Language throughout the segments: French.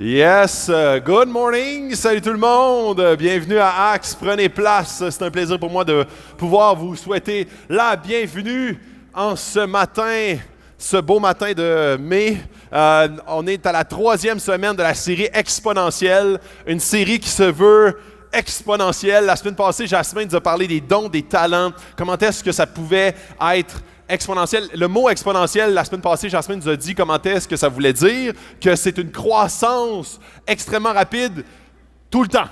Yes, good morning, salut tout le monde, bienvenue à Axe, prenez place, c'est un plaisir pour moi de pouvoir vous souhaiter la bienvenue en ce matin, ce beau matin de mai. On est à la 3e semaine de la série Exponentielle, une série qui se veut exponentielle. La semaine passée, Jasmine nous a parlé des dons, des talents, comment est-ce que ça pouvait être exponentiel. Le mot exponentiel, la semaine passée, Jasmine nous a dit comment est-ce que ça voulait dire, que c'est une croissance extrêmement rapide tout le temps.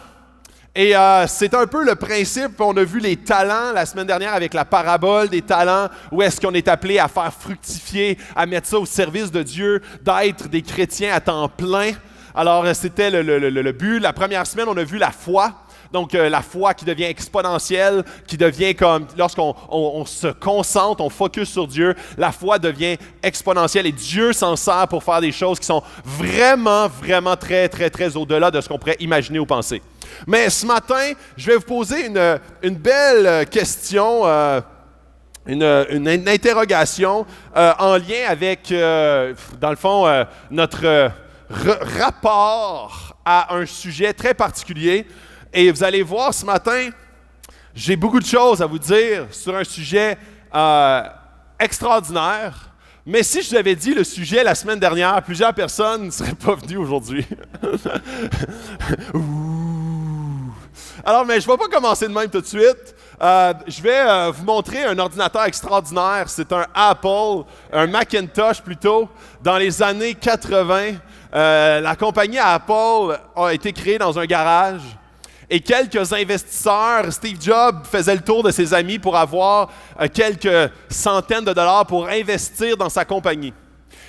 Et c'est un peu le principe, on a vu les talents la semaine dernière avec la parabole des talents, où est-ce qu'on est appelé à faire fructifier, à mettre ça au service de Dieu, d'être des chrétiens à temps plein. Alors c'était le but. La première semaine, on a vu la foi. Donc, la foi qui devient exponentielle, qui devient comme, lorsqu'on se concentre, on focus sur Dieu, la foi devient exponentielle et Dieu s'en sert pour faire des choses qui sont vraiment, vraiment très, très, très au-delà de ce qu'on pourrait imaginer ou penser. Mais ce matin, je vais vous poser une belle question, une interrogation en lien avec, dans le fond, notre rapport à un sujet très particulier. Et vous allez voir ce matin, j'ai beaucoup de choses à vous dire sur un sujet extraordinaire. Mais si je vous avais dit le sujet la semaine dernière, plusieurs personnes ne seraient pas venues aujourd'hui. Alors, mais je ne vais pas commencer de même tout de suite. Je vais vous montrer un ordinateur extraordinaire. C'est un Apple, un Macintosh plutôt, dans les années 80. La compagnie Apple a été créée dans un garage. Et quelques investisseurs, Steve Jobs faisait le tour de ses amis pour avoir quelques centaines de dollars pour investir dans sa compagnie.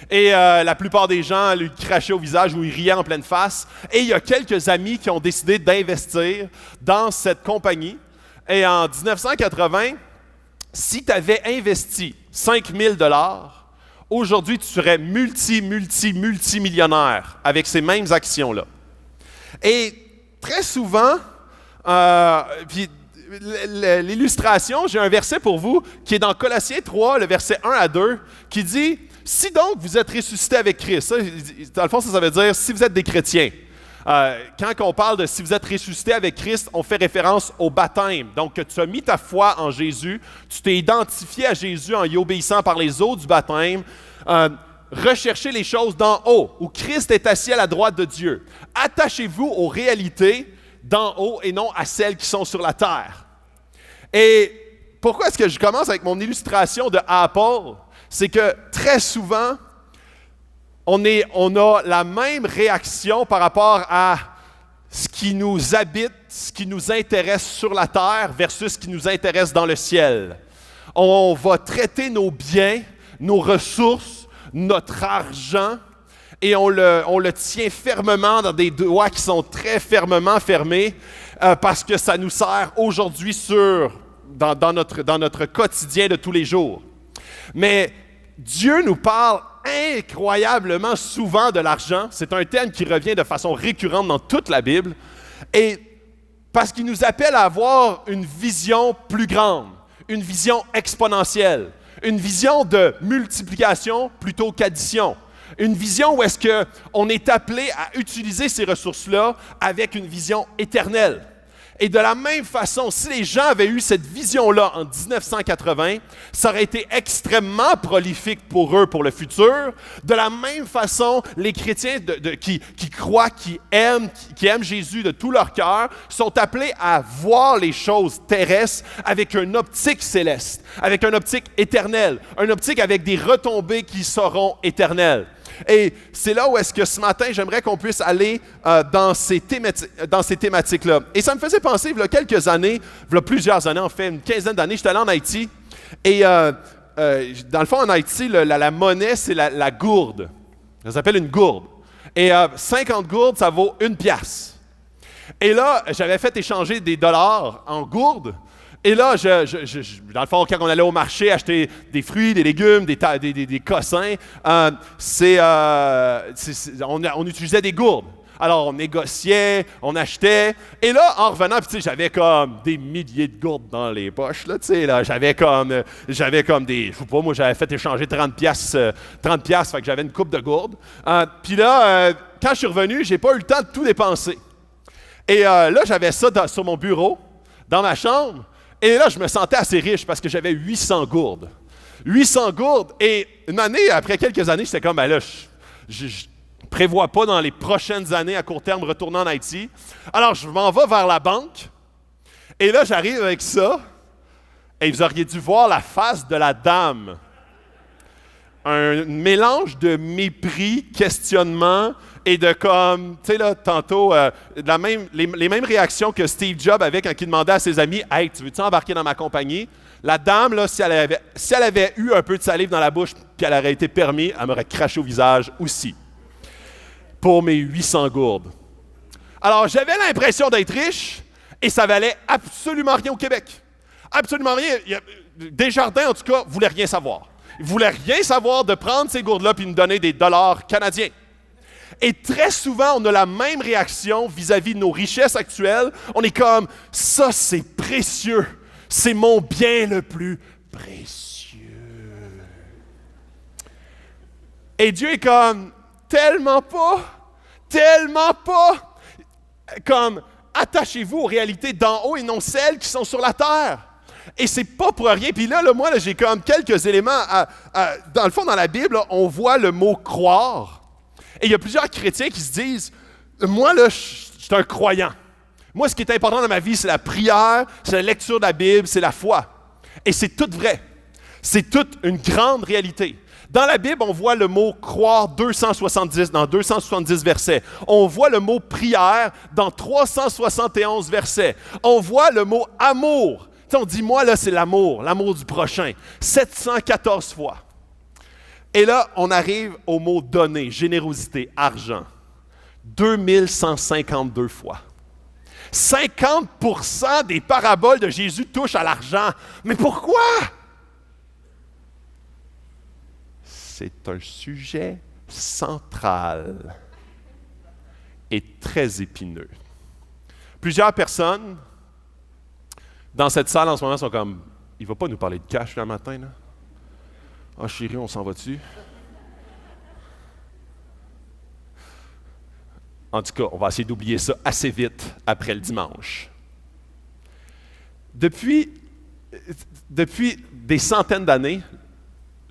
Et la plupart des gens lui crachaient au visage ou ils riaient en pleine face. Et il y a quelques amis qui ont décidé d'investir dans cette compagnie. Et en 1980, si tu avais investi 5 000 dollars, aujourd'hui tu serais multimillionnaire avec ces mêmes actions-là. Et très souvent, puis l'illustration, j'ai un verset pour vous qui est dans Colossiens 3, le verset 1 à 2, qui dit « Si donc vous êtes ressuscités avec Christ », dans le fond, ça veut dire « si vous êtes des chrétiens ». Quand on parle de « si vous êtes ressuscités avec Christ », on fait référence au baptême. Donc, que tu as mis ta foi en Jésus, tu t'es identifié à Jésus en y obéissant par les eaux du baptême, recherchez les choses d'en haut, où Christ est assis à la droite de Dieu. Attachez-vous aux réalités d'en haut et non à celles qui sont sur la terre. Et pourquoi est-ce que je commence avec mon illustration de Apple? C'est que très souvent, on a la même réaction par rapport à ce qui nous habite, ce qui nous intéresse sur la terre versus ce qui nous intéresse dans le ciel. On va traiter nos biens, nos ressources, notre argent, et on le tient fermement dans des doigts qui sont très fermement fermés parce que ça nous sert aujourd'hui dans notre quotidien de tous les jours. Mais Dieu nous parle incroyablement souvent de l'argent. C'est un thème qui revient de façon récurrente dans toute la Bible. Et parce qu'il nous appelle à avoir une vision plus grande, une vision exponentielle. Une vision de multiplication plutôt qu'addition. Une vision où est-ce qu'on est appelé à utiliser ces ressources-là avec une vision éternelle. Et de la même façon, si les gens avaient eu cette vision-là en 1980, ça aurait été extrêmement prolifique pour eux pour le futur. De la même façon, les chrétiens qui croient, qui aiment Jésus de tout leur cœur, sont appelés à voir les choses terrestres avec une optique céleste, avec une optique éternelle, une optique avec des retombées qui seront éternelles. Et c'est là où est-ce que ce matin, j'aimerais qu'on puisse aller dans ces thématiques-là. Et ça me faisait penser, il y a quelques années, il y a plusieurs années, en fait, une quinzaine d'années, j'étais allé en Haïti. Et dans le fond, en Haïti, la monnaie, c'est la gourde. Ça s'appelle une gourde. Et 50 gourdes, ça vaut 1 piastre. Et là, j'avais fait échanger des dollars en gourdes. Et là, dans le fond, quand on allait au marché acheter des fruits, des légumes, des cossins, on utilisait des gourdes. Alors, on négociait, on achetait. Et là, en revenant, puis tu sais, j'avais comme des milliers de gourdes dans les poches, là, tu sais, là. J'avais comme des, je sais pas, moi, j'avais fait échanger 30 piastres, fait que j'avais une coupe de gourdes. Puis là, quand je suis revenu, j'ai pas eu le temps de tout dépenser. Et là, j'avais ça sur mon bureau, dans ma chambre. Et là, je me sentais assez riche parce que j'avais 800 gourdes. 800 gourdes. Et une année, après quelques années, j'étais comme, ben là, je prévois pas dans les prochaines années à court terme retourner en Haïti. Alors, je m'en vais vers la banque. Et là, j'arrive avec ça. Et vous auriez dû voir la face de la dame. Un mélange de mépris, questionnement et de comme, tu sais là, tantôt, les mêmes réactions que Steve Jobs avait quand il demandait à ses amis « Hey, tu veux-tu embarquer dans ma compagnie? » La dame, là, si elle avait eu un peu de salive dans la bouche puis elle aurait été permis, elle m'aurait craché au visage aussi. Pour mes 800 gourdes. Alors, j'avais l'impression d'être riche et ça valait absolument rien au Québec. Absolument rien. Desjardins, en tout cas, ne voulaient rien savoir. Ils ne voulaient rien savoir de prendre ces gourdes-là et nous donner des dollars canadiens. Et très souvent, on a la même réaction vis-à-vis de nos richesses actuelles. On est comme, ça c'est précieux. C'est mon bien le plus précieux. Et Dieu est comme, tellement pas. Comme, attachez-vous aux réalités d'en haut et non celles qui sont sur la terre. Et c'est pas pour rien. Puis là, moi, j'ai comme quelques éléments. Dans le fond, dans la Bible, là, on voit le mot « croire ». Et il y a plusieurs chrétiens qui se disent « Moi, là, je suis un croyant. Moi, ce qui est important dans ma vie, c'est la prière, c'est la lecture de la Bible, c'est la foi. » Et c'est tout vrai. C'est toute une grande réalité. Dans la Bible, on voit le mot « croire » dans 270 versets. On voit le mot « prière » dans 371 versets. On voit le mot « amour ». Tu sais, on dit, moi, là, c'est l'amour du prochain. 714 fois. Et là, on arrive au mot donner, générosité, argent. 2152 fois. 50% des paraboles de Jésus touchent à l'argent. Mais pourquoi? C'est un sujet central et très épineux. Plusieurs personnes dans cette salle en ce moment sont comme, il ne va pas nous parler de cash le matin, là? Ah, chérie, on s'en va dessus. En tout cas, on va essayer d'oublier ça assez vite après le dimanche. Depuis des centaines d'années,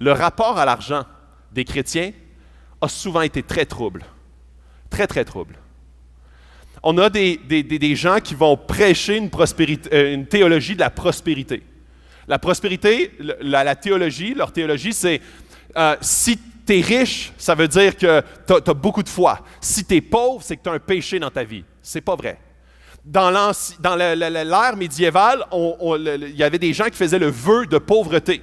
le rapport à l'argent des chrétiens a souvent été très trouble. Très, très trouble. On a des gens qui vont prêcher une théologie de la prospérité. La prospérité, la théologie, leur théologie, c'est si tu es riche, ça veut dire que tu as beaucoup de foi. Si tu es pauvre, c'est que tu as un péché dans ta vie. C'est pas vrai. Dans l'ère médiévale, il y avait des gens qui faisaient le vœu de pauvreté.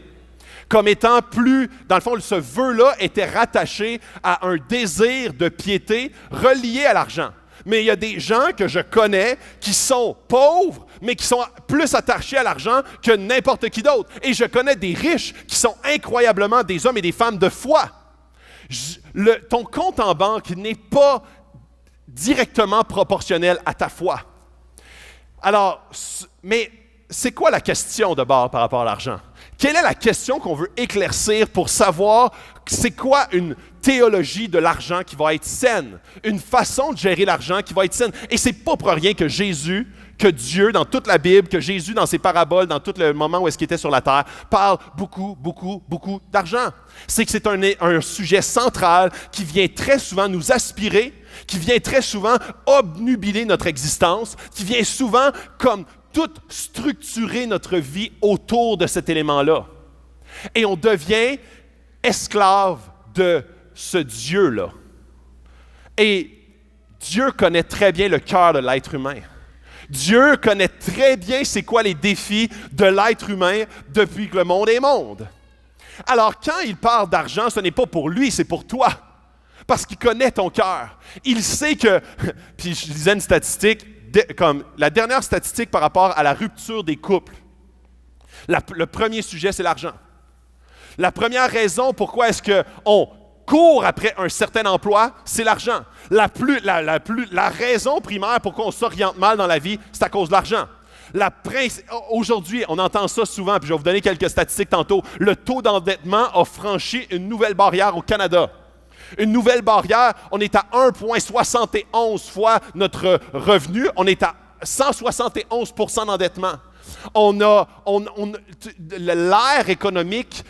Comme étant plus, dans le fond, ce vœu-là était rattaché à un désir de piété relié à l'argent. Mais il y a des gens que je connais qui sont pauvres, mais qui sont plus attachés à l'argent que n'importe qui d'autre. Et je connais des riches qui sont incroyablement des hommes et des femmes de foi. Ton compte en banque n'est pas directement proportionnel à ta foi. Alors, mais c'est quoi la question d'abord par rapport à l'argent? Quelle est la question qu'on veut éclaircir pour savoir c'est quoi une théologie de l'argent qui va être saine, une façon de gérer l'argent qui va être saine? Et c'est pas pour rien que Jésus, que Dieu, dans toute la Bible, que Jésus, dans ses paraboles, dans tout le moment où est-ce qu'il était sur la terre, parle beaucoup d'argent. C'est que c'est un sujet central qui vient très souvent nous aspirer, qui vient très souvent obnubiler notre existence, qui vient souvent comme tout structurer notre vie autour de cet élément-là. Et on devient esclave de ce Dieu-là. Et Dieu connaît très bien le cœur de l'être humain. Dieu connaît très bien c'est quoi les défis de l'être humain depuis que le monde est monde. Alors quand il parle d'argent, ce n'est pas pour lui, c'est pour toi. Parce qu'il connaît ton cœur. Il sait que, puis je disais une statistique, comme la dernière statistique par rapport à la rupture des couples. Le premier sujet, c'est l'argent. La première raison pourquoi est-ce qu'on court après un certain emploi, c'est l'argent. La raison primaire pourquoi on s'oriente mal dans la vie, c'est à cause de l'argent. Aujourd'hui, on entend ça souvent, puis je vais vous donner quelques statistiques tantôt. Le taux d'endettement a franchi une nouvelle barrière au Canada. Une nouvelle barrière, on est à 1,71 fois notre revenu, on est à 171 % d'endettement. L'ère économique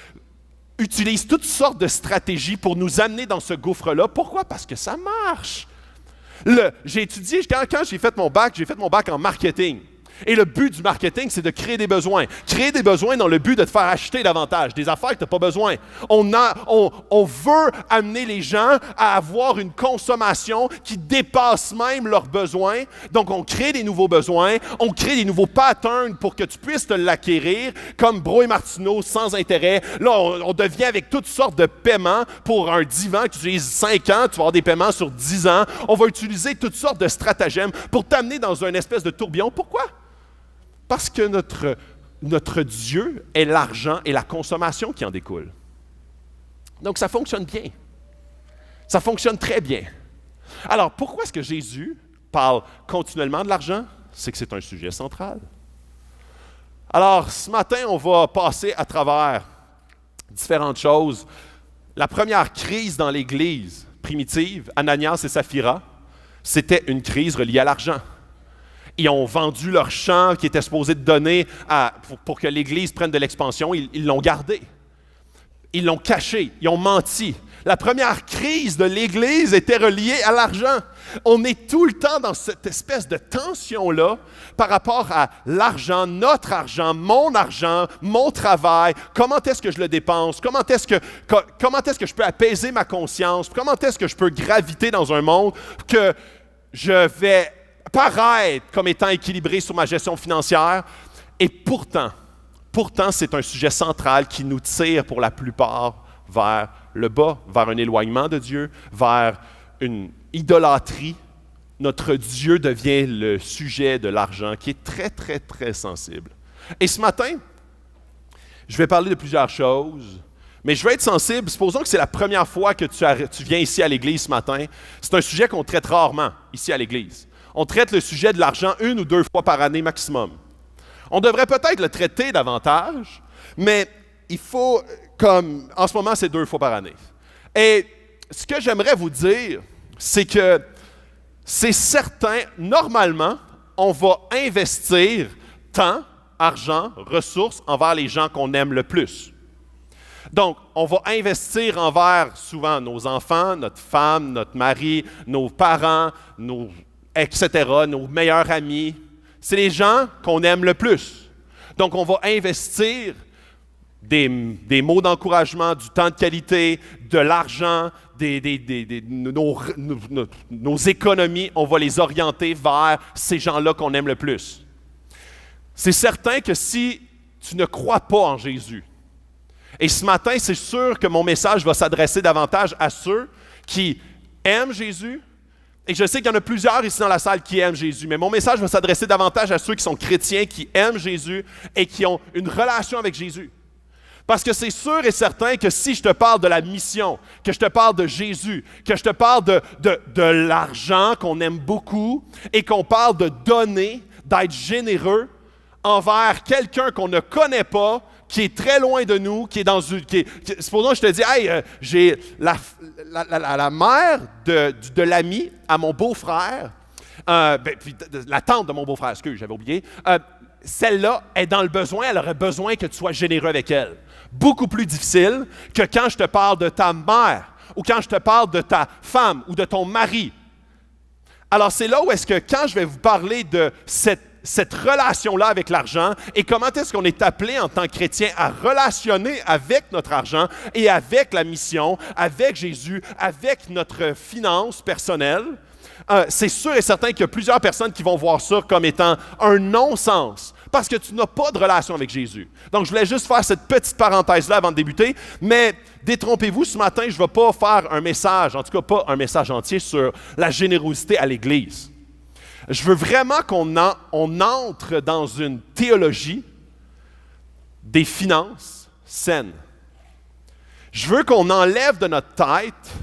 utilise toutes sortes de stratégies pour nous amener dans ce gouffre-là. Pourquoi? Parce que ça marche. J'ai étudié, quand j'ai fait mon bac en marketing. Et le but du marketing, c'est de créer des besoins. Créer des besoins dans le but de te faire acheter davantage, des affaires que tu n'as pas besoin. On veut amener les gens à avoir une consommation qui dépasse même leurs besoins. Donc, on crée des nouveaux besoins, on crée des nouveaux patterns pour que tu puisses te l'acquérir, comme Bro et Martineau, sans intérêt. Là, on devient avec toutes sortes de paiements pour un divan que tu utilises 5 ans, tu vas avoir des paiements sur 10 ans. On va utiliser toutes sortes de stratagèmes pour t'amener dans une espèce de tourbillon. Pourquoi? Parce que notre Dieu est l'argent et la consommation qui en découle. Donc, ça fonctionne bien. Ça fonctionne très bien. Alors, pourquoi est-ce que Jésus parle continuellement de l'argent? C'est que c'est un sujet central. Alors, ce matin, on va passer à travers différentes choses. La première crise dans l'Église primitive, Ananias et Saphira, c'était une crise reliée à l'argent. Ils ont vendu leur champ qui était supposé de donner pour que l'Église prenne de l'expansion. Ils l'ont gardé. Ils l'ont caché. Ils ont menti. La première crise de l'Église était reliée à l'argent. On est tout le temps dans cette espèce de tension-là par rapport à l'argent, notre argent, mon travail. Comment est-ce que je le dépense? Comment est-ce que je peux apaiser ma conscience? Comment est-ce que je peux graviter dans un monde que je vais paraître comme étant équilibré sur ma gestion financière? Et pourtant, c'est un sujet central qui nous tire pour la plupart vers le bas, vers un éloignement de Dieu, vers une idolâtrie. Notre Dieu devient le sujet de l'argent qui est très, très, très sensible. Et ce matin, je vais parler de plusieurs choses, mais je vais être sensible. Supposons que c'est la première fois que tu viens ici à l'Église ce matin. C'est un sujet qu'on traite rarement ici à l'Église. On traite le sujet de l'argent 1 ou 2 fois par année maximum. On devrait peut-être le traiter davantage, mais il faut, comme en ce moment, c'est 2 fois par année. Et ce que j'aimerais vous dire, c'est que c'est certain, normalement, on va investir temps, argent, ressources envers les gens qu'on aime le plus. Donc, on va investir envers souvent nos enfants, notre femme, notre mari, nos parents, etc., nos meilleurs amis. C'est les gens qu'on aime le plus. Donc, on va investir des mots d'encouragement, du temps de qualité, de l'argent, nos économies, on va les orienter vers ces gens-là qu'on aime le plus. C'est certain que si tu ne crois pas en Jésus, et ce matin, c'est sûr que mon message va s'adresser davantage à ceux qui aiment Jésus. Et je sais qu'il y en a plusieurs ici dans la salle qui aiment Jésus, mais mon message va s'adresser davantage à ceux qui sont chrétiens, qui aiment Jésus et qui ont une relation avec Jésus. Parce que c'est sûr et certain que si je te parle de la mission, que je te parle de Jésus, que je te parle de l'argent qu'on aime beaucoup et qu'on parle de donner, d'être généreux envers quelqu'un qu'on ne connaît pas, qui est très loin de nous, qui est dans une... supposons que je te dis, hey, j'ai la mère de l'ami à mon beau-frère, puis la tante de mon beau-frère, excuse, j'avais oublié, celle-là est dans le besoin, elle aurait besoin que tu sois généreux avec elle. Beaucoup plus difficile que quand je te parle de ta mère, ou quand je te parle de ta femme, ou de ton mari. Alors c'est là où est-ce que quand je vais vous parler de cette relation-là avec l'argent et comment est-ce qu'on est appelé en tant que chrétien à relationner avec notre argent et avec la mission, avec Jésus, avec notre finance personnelle, c'est sûr et certain qu'il y a plusieurs personnes qui vont voir ça comme étant un non-sens parce que tu n'as pas de relation avec Jésus. Donc, je voulais juste faire cette petite parenthèse-là avant de débuter, mais détrompez-vous, ce matin, je ne vais pas faire un message, en tout cas pas un message entier sur la générosité à l'Église. Je veux vraiment qu'on entre dans une théologie des finances saines. Je veux qu'on enlève de notre tête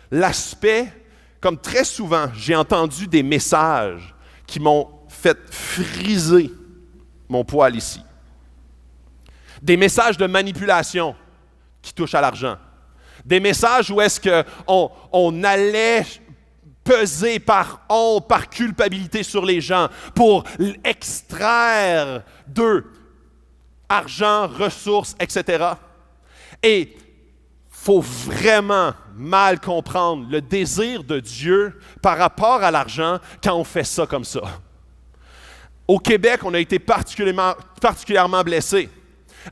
l'aspect, comme très souvent, j'ai entendu des messages qui m'ont fait friser mon poil ici. Des messages de manipulation qui touchent à l'argent. Des messages où est-ce qu'on allait peser par honte, par culpabilité sur les gens pour extraire d'eux argent, ressources, etc. Et il faut vraiment mal comprendre le désir de Dieu par rapport à l'argent quand on fait ça comme ça. Au Québec, on a été particulièrement blessés,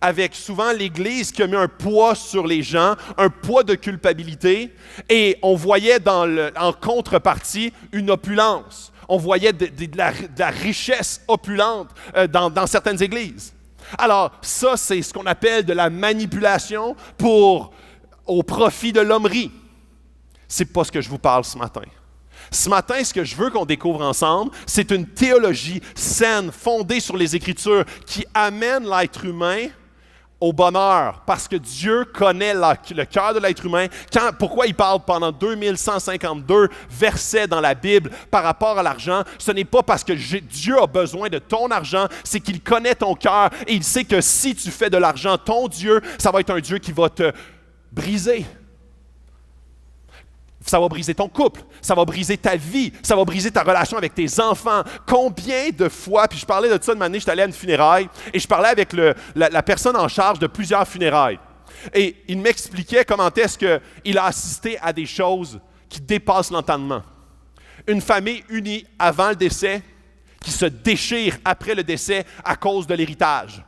avec souvent l'Église qui a mis un poids sur les gens, un poids de culpabilité, et on voyait en contrepartie une opulence. On voyait de la richesse opulente dans certaines églises. Alors, ça, c'est ce qu'on appelle de la manipulation au profit de l'hommerie. C'est pas ce que je vous parle ce matin. Ce matin, ce que je veux qu'on découvre ensemble, c'est une théologie saine, fondée sur les Écritures, qui amène l'être humain au bonheur, parce que Dieu connaît le cœur de l'être humain. Pourquoi il parle pendant 2152 versets dans la Bible par rapport à l'argent? Ce n'est pas parce que Dieu a besoin de ton argent, c'est qu'il connaît ton cœur et il sait que si tu fais de l'argent ton Dieu, ça va être un Dieu qui va te briser. Ça va briser ton couple, ça va briser ta vie, ça va briser ta relation avec tes enfants. Combien de fois, puis je parlais de ça une année, j'étais allé à une funéraille et je parlais avec la personne en charge de plusieurs funérailles. Et il m'expliquait comment est-ce qu'il a assisté à des choses qui dépassent l'entendement. Une famille unie avant le décès qui se déchire après le décès à cause de l'héritage.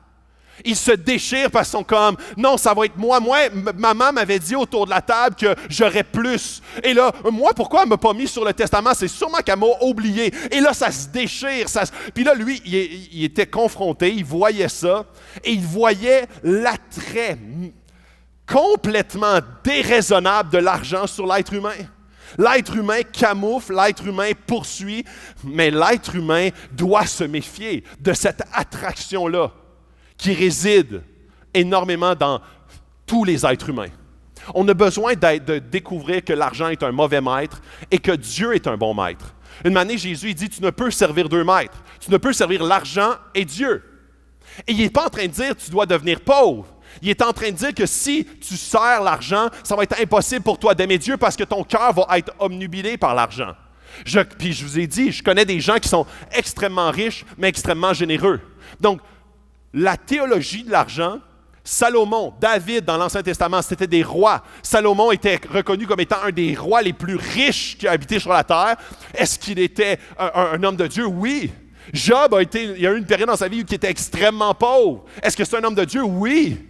Ils se déchirent parce qu'ils sont comme « Non, ça va être moi. Moi, maman m'avait dit autour de la table que j'aurais plus. Et là, moi, pourquoi elle ne m'a pas mis sur le testament? C'est sûrement qu'elle m'a oublié. » Et là, ça se déchire. Puis là, lui, il était confronté, il voyait ça, et il voyait l'attrait complètement déraisonnable de l'argent sur l'être humain. L'être humain camoufle, l'être humain poursuit, mais l'être humain doit se méfier de cette attraction-là qui réside énormément dans tous les êtres humains. On a besoin de découvrir que l'argent est un mauvais maître et que Dieu est un bon maître. Une année, Jésus il dit, tu ne peux servir deux maîtres. Tu ne peux servir l'argent et Dieu. Et il n'est pas en train de dire, tu dois devenir pauvre. Il est en train de dire que si tu sers l'argent, ça va être impossible pour toi d'aimer Dieu parce que ton cœur va être obnubilé par l'argent. Puis je vous ai dit, je connais des gens qui sont extrêmement riches, mais extrêmement généreux. Donc, la théologie de l'argent, Salomon, David dans l'Ancien Testament, c'était des rois. Salomon était reconnu comme étant un des rois les plus riches qui a habité sur la terre. Est-ce qu'il était un homme de Dieu? Oui. Job il y a eu une période dans sa vie où il était extrêmement pauvre. Est-ce que c'est un homme de Dieu? Oui.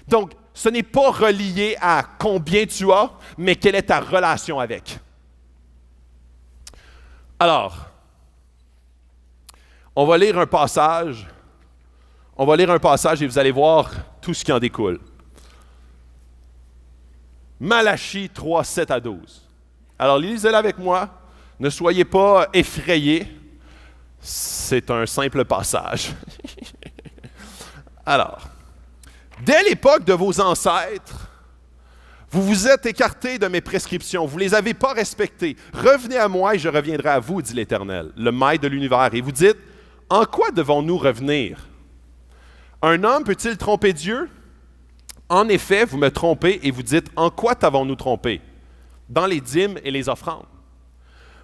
Donc, ce n'est pas relié à combien tu as, mais quelle est ta relation avec. Alors, on va lire un passage. On va lire un passage et vous allez voir tout ce qui en découle. Malachie 3, 7 à 12. Alors, lisez-le avec moi. Ne soyez pas effrayés. C'est un simple passage. Alors, dès l'époque de vos ancêtres, vous vous êtes écartés de mes prescriptions, vous ne les avez pas respectées. Revenez à moi et je reviendrai à vous, dit l'Éternel, le Maître de l'univers. Et vous dites, en quoi devons-nous revenir? Un homme peut-il tromper Dieu? En effet, vous me trompez et vous dites, en quoi t'avons-nous trompé? Dans les dîmes et les offrandes.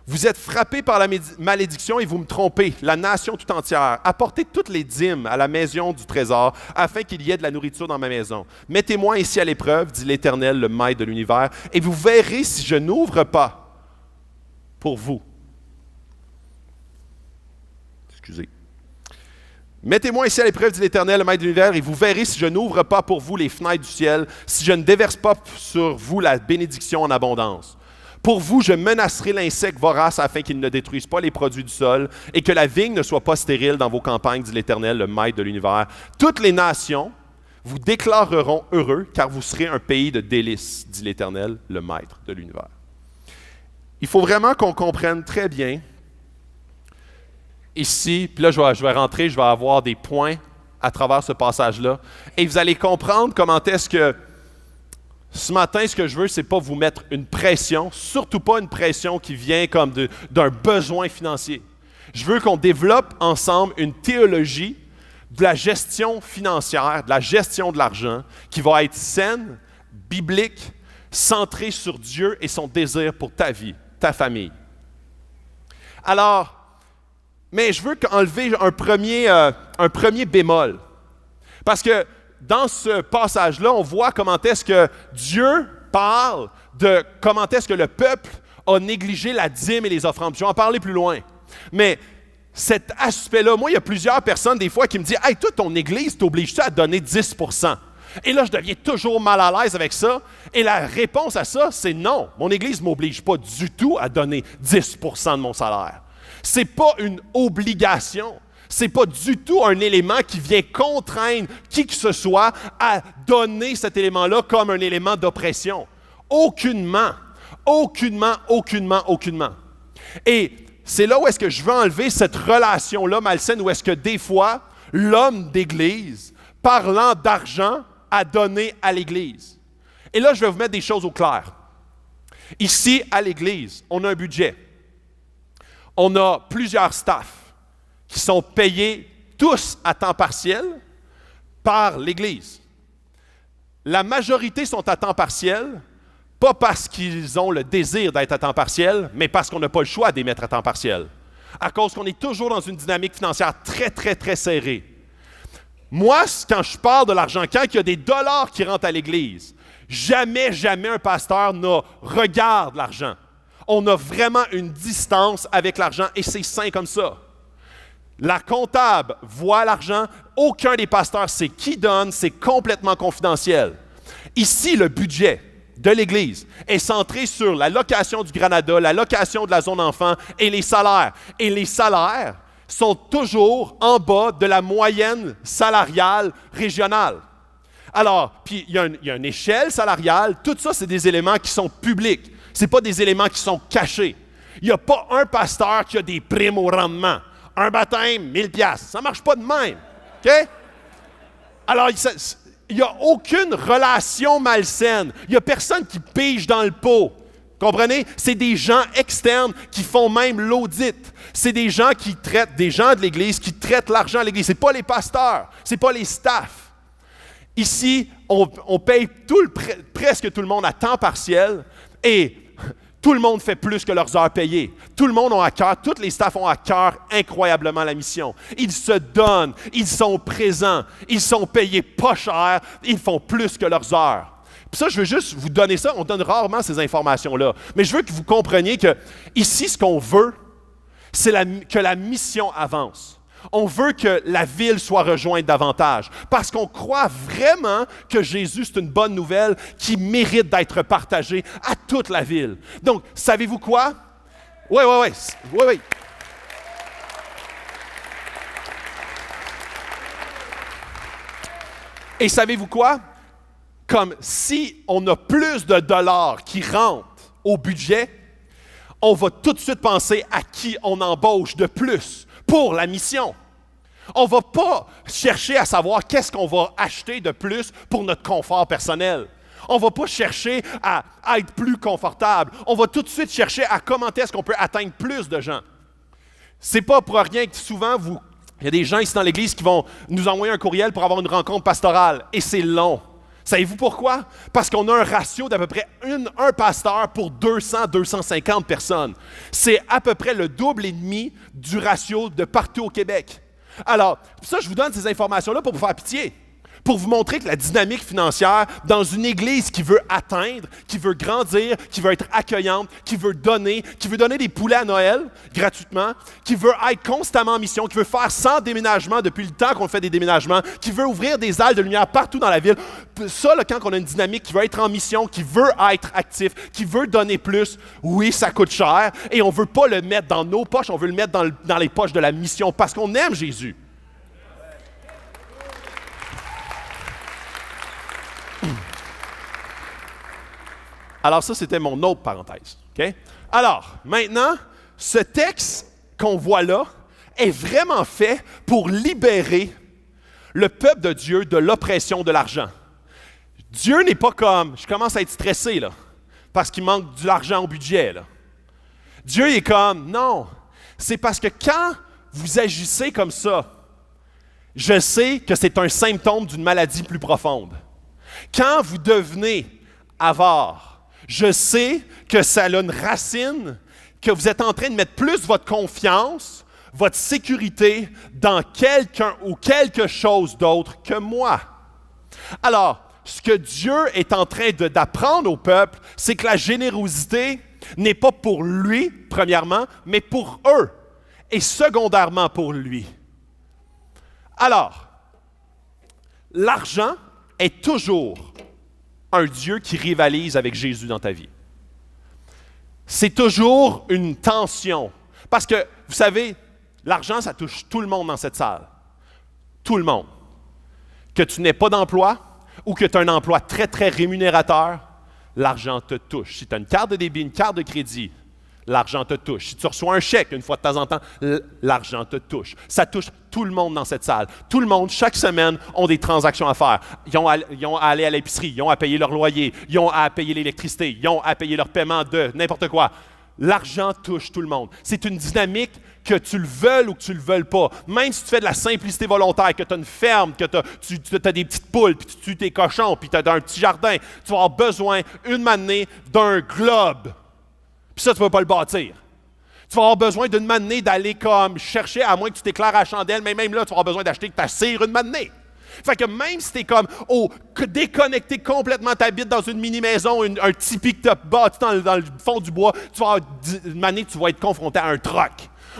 Vous êtes frappés par la malédiction et vous me trompez, la nation tout entière. Apportez toutes les dîmes à la maison du trésor, afin qu'il y ait de la nourriture dans ma maison. Mettez-moi ici à l'épreuve, dit l'Éternel, le Maître de l'univers, et vous verrez si je n'ouvre pas pour vous. Excusez. Mettez-moi ici à l'épreuve, dit l'Éternel, le Maître de l'univers, et vous verrez si je n'ouvre pas pour vous les fenêtres du ciel, si je ne déverse pas sur vous la bénédiction en abondance. Pour vous, je menacerai l'insecte vorace afin qu'il ne détruise pas les produits du sol et que la vigne ne soit pas stérile dans vos campagnes, dit l'Éternel, le Maître de l'univers. Toutes les nations vous déclareront heureux, car vous serez un pays de délices, dit l'Éternel, le Maître de l'univers. Il faut vraiment qu'on comprenne très bien ici, puis là je vais rentrer, je vais avoir des points à travers ce passage-là, et vous allez comprendre comment est-ce que Ce matin, ce que je veux, c'est pas vous mettre une pression, surtout pas une pression qui vient comme d'un besoin financier. Je veux qu'on développe ensemble une théologie de la gestion financière, de la gestion de l'argent, qui va être saine, biblique, centrée sur Dieu et son désir pour ta vie, ta famille. Alors, mais je veux enlever un premier bémol. Parce que dans ce passage-là, on voit comment est-ce que Dieu parle de comment est-ce que le peuple a négligé la dîme et les offrandes. Je vais en parler plus loin. Mais cet aspect-là, moi, il y a plusieurs personnes des fois qui me disent « Hey, toi, ton église, t'obliges-tu à donner 10%? » Et là, je deviens toujours mal à l'aise avec ça. Et la réponse à ça, c'est non. Mon église ne m'oblige pas du tout à donner 10% de mon salaire. Ce n'est pas une obligation. Ce n'est pas du tout un élément qui vient contraindre qui que ce soit à donner cet élément-là comme un élément d'oppression. Aucunement. Aucunement, aucunement, aucunement. Et c'est là où est-ce que je veux enlever cette relation-là malsaine, où est-ce que des fois, l'homme d'Église, parlant d'argent, a donné à l'Église. Et là, je vais vous mettre des choses au clair. Ici, à l'Église, on a un budget. On a plusieurs staffs qui sont payés tous à temps partiel par l'Église. La majorité sont à temps partiel, pas parce qu'ils ont le désir d'être à temps partiel, mais parce qu'on n'a pas le choix de les mettre à temps partiel. À cause qu'on est toujours dans une dynamique financière très, très, très serrée. Moi, quand je parle de l'argent, quand il y a des dollars qui rentrent à l'Église, jamais, jamais un pasteur ne regarde l'argent. On a vraiment une distance avec l'argent et c'est sain comme ça. La comptable voit l'argent, aucun des pasteurs sait qui donne, c'est complètement confidentiel. Ici, le budget de l'Église est centré sur la location du Granada, la location de la zone enfant et les salaires. Et les salaires sont toujours en bas de la moyenne salariale régionale. Alors, puis il y a une échelle salariale, tout ça, c'est des éléments qui sont publics. Ce n'est pas des éléments qui sont cachés. Il n'y a pas un pasteur qui a des primes au rendement. Un baptême, 1000 $. Ça ne marche pas de même. OK? Alors, il n'y a aucune relation malsaine. Il n'y a personne qui pige dans le pot. Comprenez? C'est des gens externes qui font même l'audit. C'est des gens qui traitent, des gens de l'Église qui traitent l'argent à l'Église. Ce n'est pas les pasteurs, ce n'est pas les staffs. Ici, on paye presque tout le monde à temps partiel et tout le monde fait plus que leurs heures payées. Tout le monde a à cœur, tous les staffs ont à cœur incroyablement la mission. Ils se donnent, ils sont présents, ils sont payés pas cher, ils font plus que leurs heures. Puis ça, je veux juste vous donner ça. On donne rarement ces informations-là. Mais je veux que vous compreniez que ici, ce qu'on veut, c'est que la mission avance. On veut que la ville soit rejointe davantage parce qu'on croit vraiment que Jésus, c'est une bonne nouvelle qui mérite d'être partagée à toute la ville. Donc, savez-vous quoi? Oui. Et savez-vous quoi? Comme si on a plus de dollars qui rentrent au budget, on va tout de suite penser à qui on embauche de plus pour la mission. On ne va pas chercher à savoir qu'est-ce qu'on va acheter de plus pour notre confort personnel. On ne va pas chercher à être plus confortable. On va tout de suite chercher à comment est-ce qu'on peut atteindre plus de gens. C'est pas pour rien que souvent, il y a des gens ici dans l'Église qui vont nous envoyer un courriel pour avoir une rencontre pastorale. Et c'est long. Savez-vous pourquoi? Parce qu'on a un ratio d'à peu près un pasteur pour 200-250 personnes. C'est à peu près le double et demi du ratio de partout au Québec. Alors, ça, je vous donne ces informations-là pour vous faire pitié, pour vous montrer que la dynamique financière dans une Église qui veut atteindre, qui veut grandir, qui veut être accueillante, qui veut donner des poulets à Noël gratuitement, qui veut être constamment en mission, qui veut faire 100 déménagements depuis le temps qu'on fait des déménagements, qui veut ouvrir des ailes de lumière partout dans la ville. Ça, là, quand on a une dynamique qui veut être en mission, qui veut être actif, qui veut donner plus, oui, ça coûte cher et on ne veut pas le mettre dans nos poches, on veut le mettre dans les poches de la mission parce qu'on aime Jésus. Alors ça, c'était mon autre parenthèse. Okay? Alors, maintenant, ce texte qu'on voit là est vraiment fait pour libérer le peuple de Dieu de l'oppression de l'argent. Dieu n'est pas comme, je commence à être stressé là, parce qu'il manque de l'argent au budget. Là. Dieu est comme, non, c'est parce que quand vous agissez comme ça, je sais que c'est un symptôme d'une maladie plus profonde. Quand vous devenez avare, je sais que ça a une racine, que vous êtes en train de mettre plus votre confiance, votre sécurité dans quelqu'un ou quelque chose d'autre que moi. Alors, ce que Dieu est en train d'apprendre au peuple, c'est que la générosité n'est pas pour lui, premièrement, mais pour eux, et secondairement pour lui. Alors, l'argent est toujours un Dieu qui rivalise avec Jésus dans ta vie. C'est toujours une tension. Parce que, vous savez, l'argent, ça touche tout le monde dans cette salle. Tout le monde. Que tu n'aies pas d'emploi ou que tu as un emploi très, très rémunérateur, l'argent te touche. Si tu as une carte de débit, une carte de crédit, l'argent te touche. Si tu reçois un chèque une fois de temps en temps, l'argent te touche. Ça touche tout le monde dans cette salle. Tout le monde, chaque semaine, ont des transactions à faire. Ils ont à aller à l'épicerie, ils ont à payer leur loyer, ils ont à payer l'électricité, ils ont à payer leur paiement de n'importe quoi. L'argent touche tout le monde. C'est une dynamique que tu le veuilles ou que tu le veuilles pas. Même si tu fais de la simplicité volontaire, que tu as une ferme, que tu as des petites poules, puis tu tues tes cochons, puis tu as un petit jardin, tu vas avoir besoin, une manée, d'un globe. Puis ça, tu ne vas pas le bâtir. Tu vas avoir besoin d'une manée d'aller comme chercher, à moins que tu t'éclaires à la chandelle, mais même là, tu vas avoir besoin d'acheter ta cire une manée. Fait que même si tu es comme déconnecté complètement, tu habites dans une mini-maison, un tipi que tu as bâti dans le fond du bois, tu vas avoir une manée, tu vas être confronté à un troc.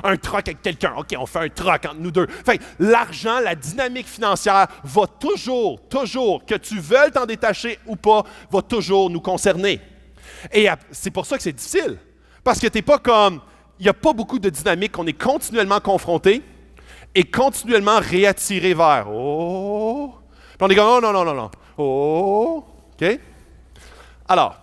Un troc avec quelqu'un. OK, on fait un troc entre nous deux. Fait que l'argent, la dynamique financière va toujours, que tu veuilles t'en détacher ou pas, va toujours nous concerner. Et c'est pour ça que c'est difficile. Parce que tu n'es pas comme... Il n'y a pas beaucoup de dynamique qu'on est continuellement confronté et continuellement réattiré vers. Oh! Puis on est comme, oh, non. Oh! OK? Alors.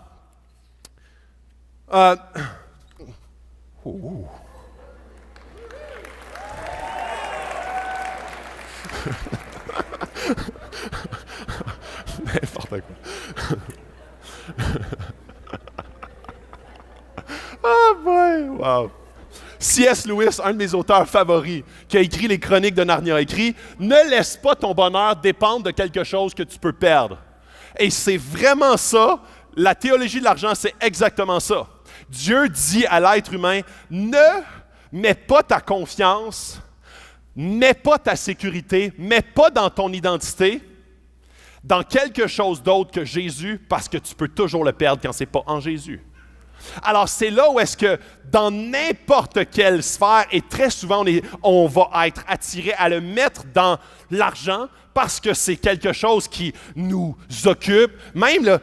N'importe quoi. Ah boy! Wow! C.S. Lewis, un de mes auteurs favoris, qui a écrit les Chroniques de Narnia, a écrit « Ne laisse pas ton bonheur dépendre de quelque chose que tu peux perdre. » Et c'est vraiment ça, la théologie de l'argent, c'est exactement ça. Dieu dit à l'être humain « Ne mets pas ta confiance, mets pas ta sécurité, mets pas dans ton identité dans quelque chose d'autre que Jésus, parce que tu peux toujours le perdre quand ce n'est pas en Jésus. » Alors, c'est là où est-ce que dans n'importe quelle sphère, et très souvent, on va être attiré à le mettre dans l'argent parce que c'est quelque chose qui nous occupe. Même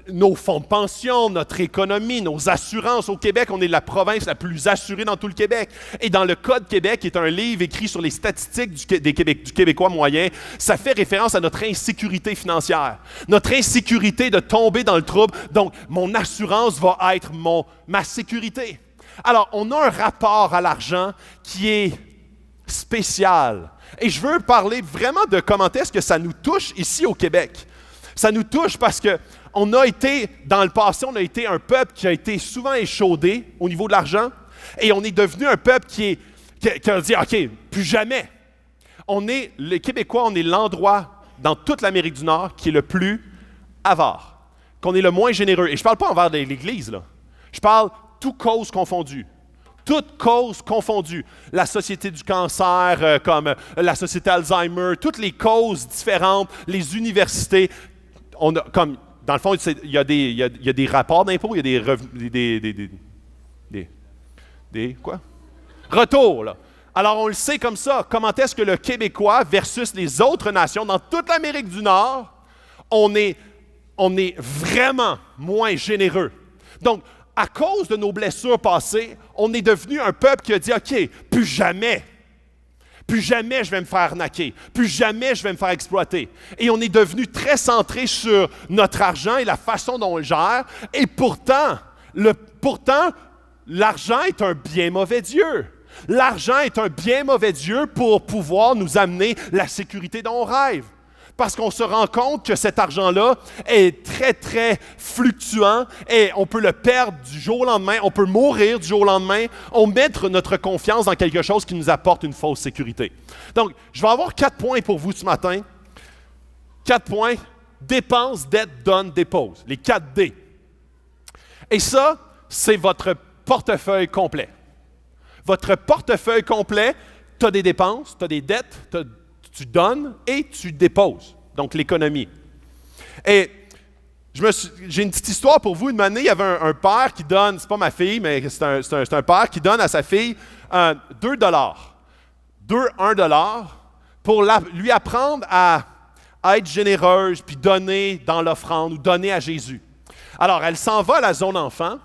nos fonds de pension, notre économie, nos assurances au Québec, on est la province la plus assurée dans tout le Québec. Et dans le Code Québec, qui est un livre écrit sur les statistiques du Québécois moyen, ça fait référence à notre insécurité financière, notre insécurité de tomber dans le trouble. Donc, mon assurance va être ma sécurité. Alors, on a un rapport à l'argent qui est spécial. Et je veux parler vraiment de comment est-ce que ça nous touche ici au Québec. Ça nous touche parce que on a été, dans le passé, on a été un peuple qui a été souvent échaudé au niveau de l'argent. Et on est devenu un peuple qui a dit, OK, plus jamais. Les Québécois, on est l'endroit dans toute l'Amérique du Nord qui est le plus avare, qu'on est le moins généreux. Et je ne parle pas envers l'Église, là. Je parle toutes causes confondues. Toutes causes confondues. La Société du cancer, comme la Société Alzheimer, toutes les causes différentes, les universités. Dans le fond, il y a des rapports d'impôts, il y a des quoi? Retours, là. Alors, on le sait comme ça. Comment est-ce que le Québécois versus les autres nations dans toute l'Amérique du Nord, on est vraiment moins généreux. Donc, à cause de nos blessures passées, on est devenu un peuple qui a dit, OK, plus jamais je vais me faire arnaquer, plus jamais je vais me faire exploiter. Et on est devenu très centré sur notre argent et la façon dont on le gère. Et pourtant, l'argent est un bien mauvais Dieu. L'argent est un bien mauvais Dieu pour pouvoir nous amener la sécurité dont on rêve. parce qu'on se rend compte que cet argent-là est très, très fluctuant et on peut le perdre du jour au lendemain, on peut mourir du jour au lendemain. On met notre confiance dans quelque chose qui nous apporte une fausse sécurité. Donc, je vais avoir 4 points pour vous ce matin. 4 points. Dépense, dette, donne, dépose. Les 4 D. Et ça, c'est votre portefeuille complet. Votre portefeuille complet, tu as des dépenses, tu as des dettes, tu donnes et tu déposes. Donc, l'économie. Et j'ai une petite histoire pour vous. Une année, il y avait un père qui donne, c'est pas ma fille, mais c'est un père qui donne à sa fille 2 dollars. 1 dollar pour lui apprendre à être généreuse puis donner dans l'offrande ou donner à Jésus. Alors, elle s'en va à la zone enfant.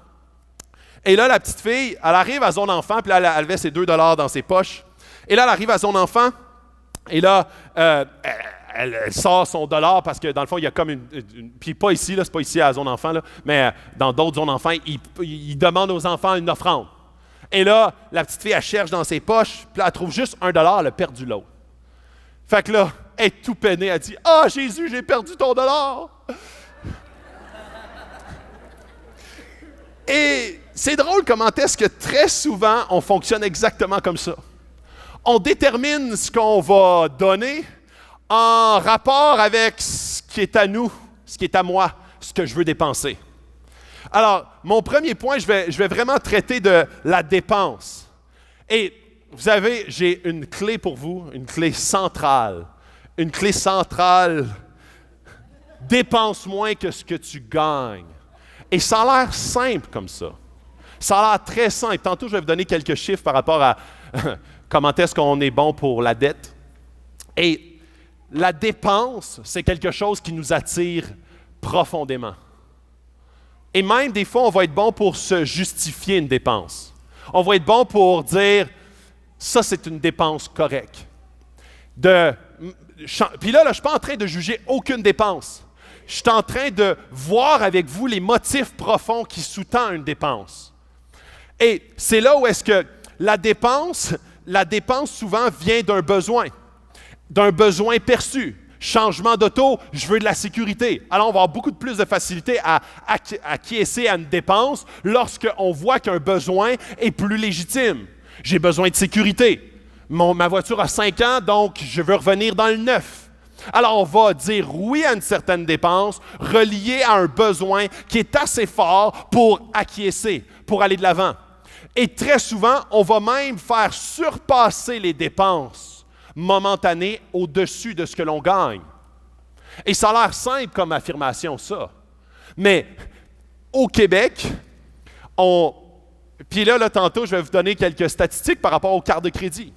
Et là, la petite fille, elle arrive à zone enfant, puis là, elle avait ses 2 dollars dans ses poches. Et là, elle arrive à zone enfant, et là, elle sort son dollar parce que dans le fond, il y a comme puis pas ici, là, c'est pas ici à la zone enfant, là, mais dans d'autres zones enfants, ils demandent aux enfants une offrande. Et là, la petite fille, elle cherche dans ses poches, puis là, elle trouve juste 1 dollar, elle a perdu l'autre. Fait que là, elle est tout peinée, elle dit « Ah, Jésus, j'ai perdu ton dollar! » Et c'est drôle comment est-ce que très souvent, on fonctionne exactement comme ça. On détermine ce qu'on va donner en rapport avec ce qui est à nous, ce qui est à moi, ce que je veux dépenser. Alors, mon premier point, je vais vraiment traiter de la dépense. Et vous savez, j'ai une clé pour vous, une clé centrale. Une clé centrale, dépense moins que ce que tu gagnes. Et ça a l'air simple comme ça. Ça a l'air très simple. Tantôt, je vais vous donner quelques chiffres par rapport à comment est-ce qu'on est bon pour la dette. Et la dépense, c'est quelque chose qui nous attire profondément. Et même des fois, on va être bon pour se justifier une dépense. On va être bon pour dire, ça, c'est une dépense correcte. Puis là, je ne suis pas en train de juger aucune dépense. Je suis en train de voir avec vous les motifs profonds qui sous-tendent une dépense. Et c'est là où est-ce que la dépense souvent vient d'un besoin perçu. Changement d'auto, je veux de la sécurité. Alors, on va avoir beaucoup plus de facilité à acquiescer à une dépense lorsqu'on voit qu'un besoin est plus légitime. J'ai besoin de sécurité. Ma voiture a 5 ans, donc je veux revenir dans le neuf. Alors, on va dire oui à une certaine dépense reliée à un besoin qui est assez fort pour acquiescer, pour aller de l'avant. Et très souvent, on va même faire surpasser les dépenses momentanées au-dessus de ce que l'on gagne. Et ça a l'air simple comme affirmation, ça. Mais au Québec, puis là, tantôt, je vais vous donner quelques statistiques par rapport aux cartes de crédit.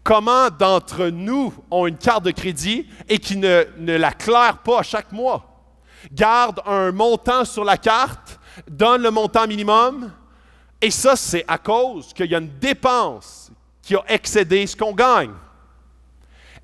Comment d'entre nous ont une carte de crédit et qui ne la clairent pas chaque mois? Garde un montant sur la carte, donne le montant minimum, et ça, c'est à cause qu'il y a une dépense qui a excédé ce qu'on gagne.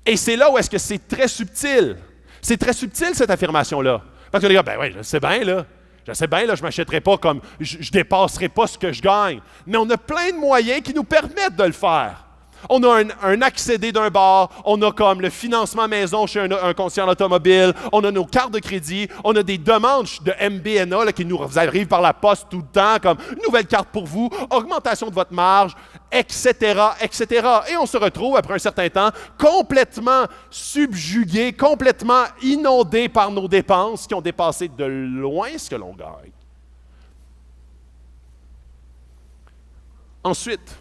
Et c'est là où est-ce que c'est très subtil. C'est très subtil, cette affirmation-là. Parce que les gars, ben oui, je sais bien, là, je ne m'achèterai pas comme, je ne dépasserai pas ce que je gagne. Mais on a plein de moyens qui nous permettent de le faire. On a un accédé d'un bar, on a comme le financement maison chez un concessionnaire automobile, on a nos cartes de crédit, on a des demandes de MBNA là, qui nous arrivent par la poste tout le temps, comme nouvelle carte pour vous, augmentation de votre marge, etc., etc. Et on se retrouve, après un certain temps, complètement subjugué, complètement inondé par nos dépenses qui ont dépassé de loin ce que l'on gagne. Ensuite,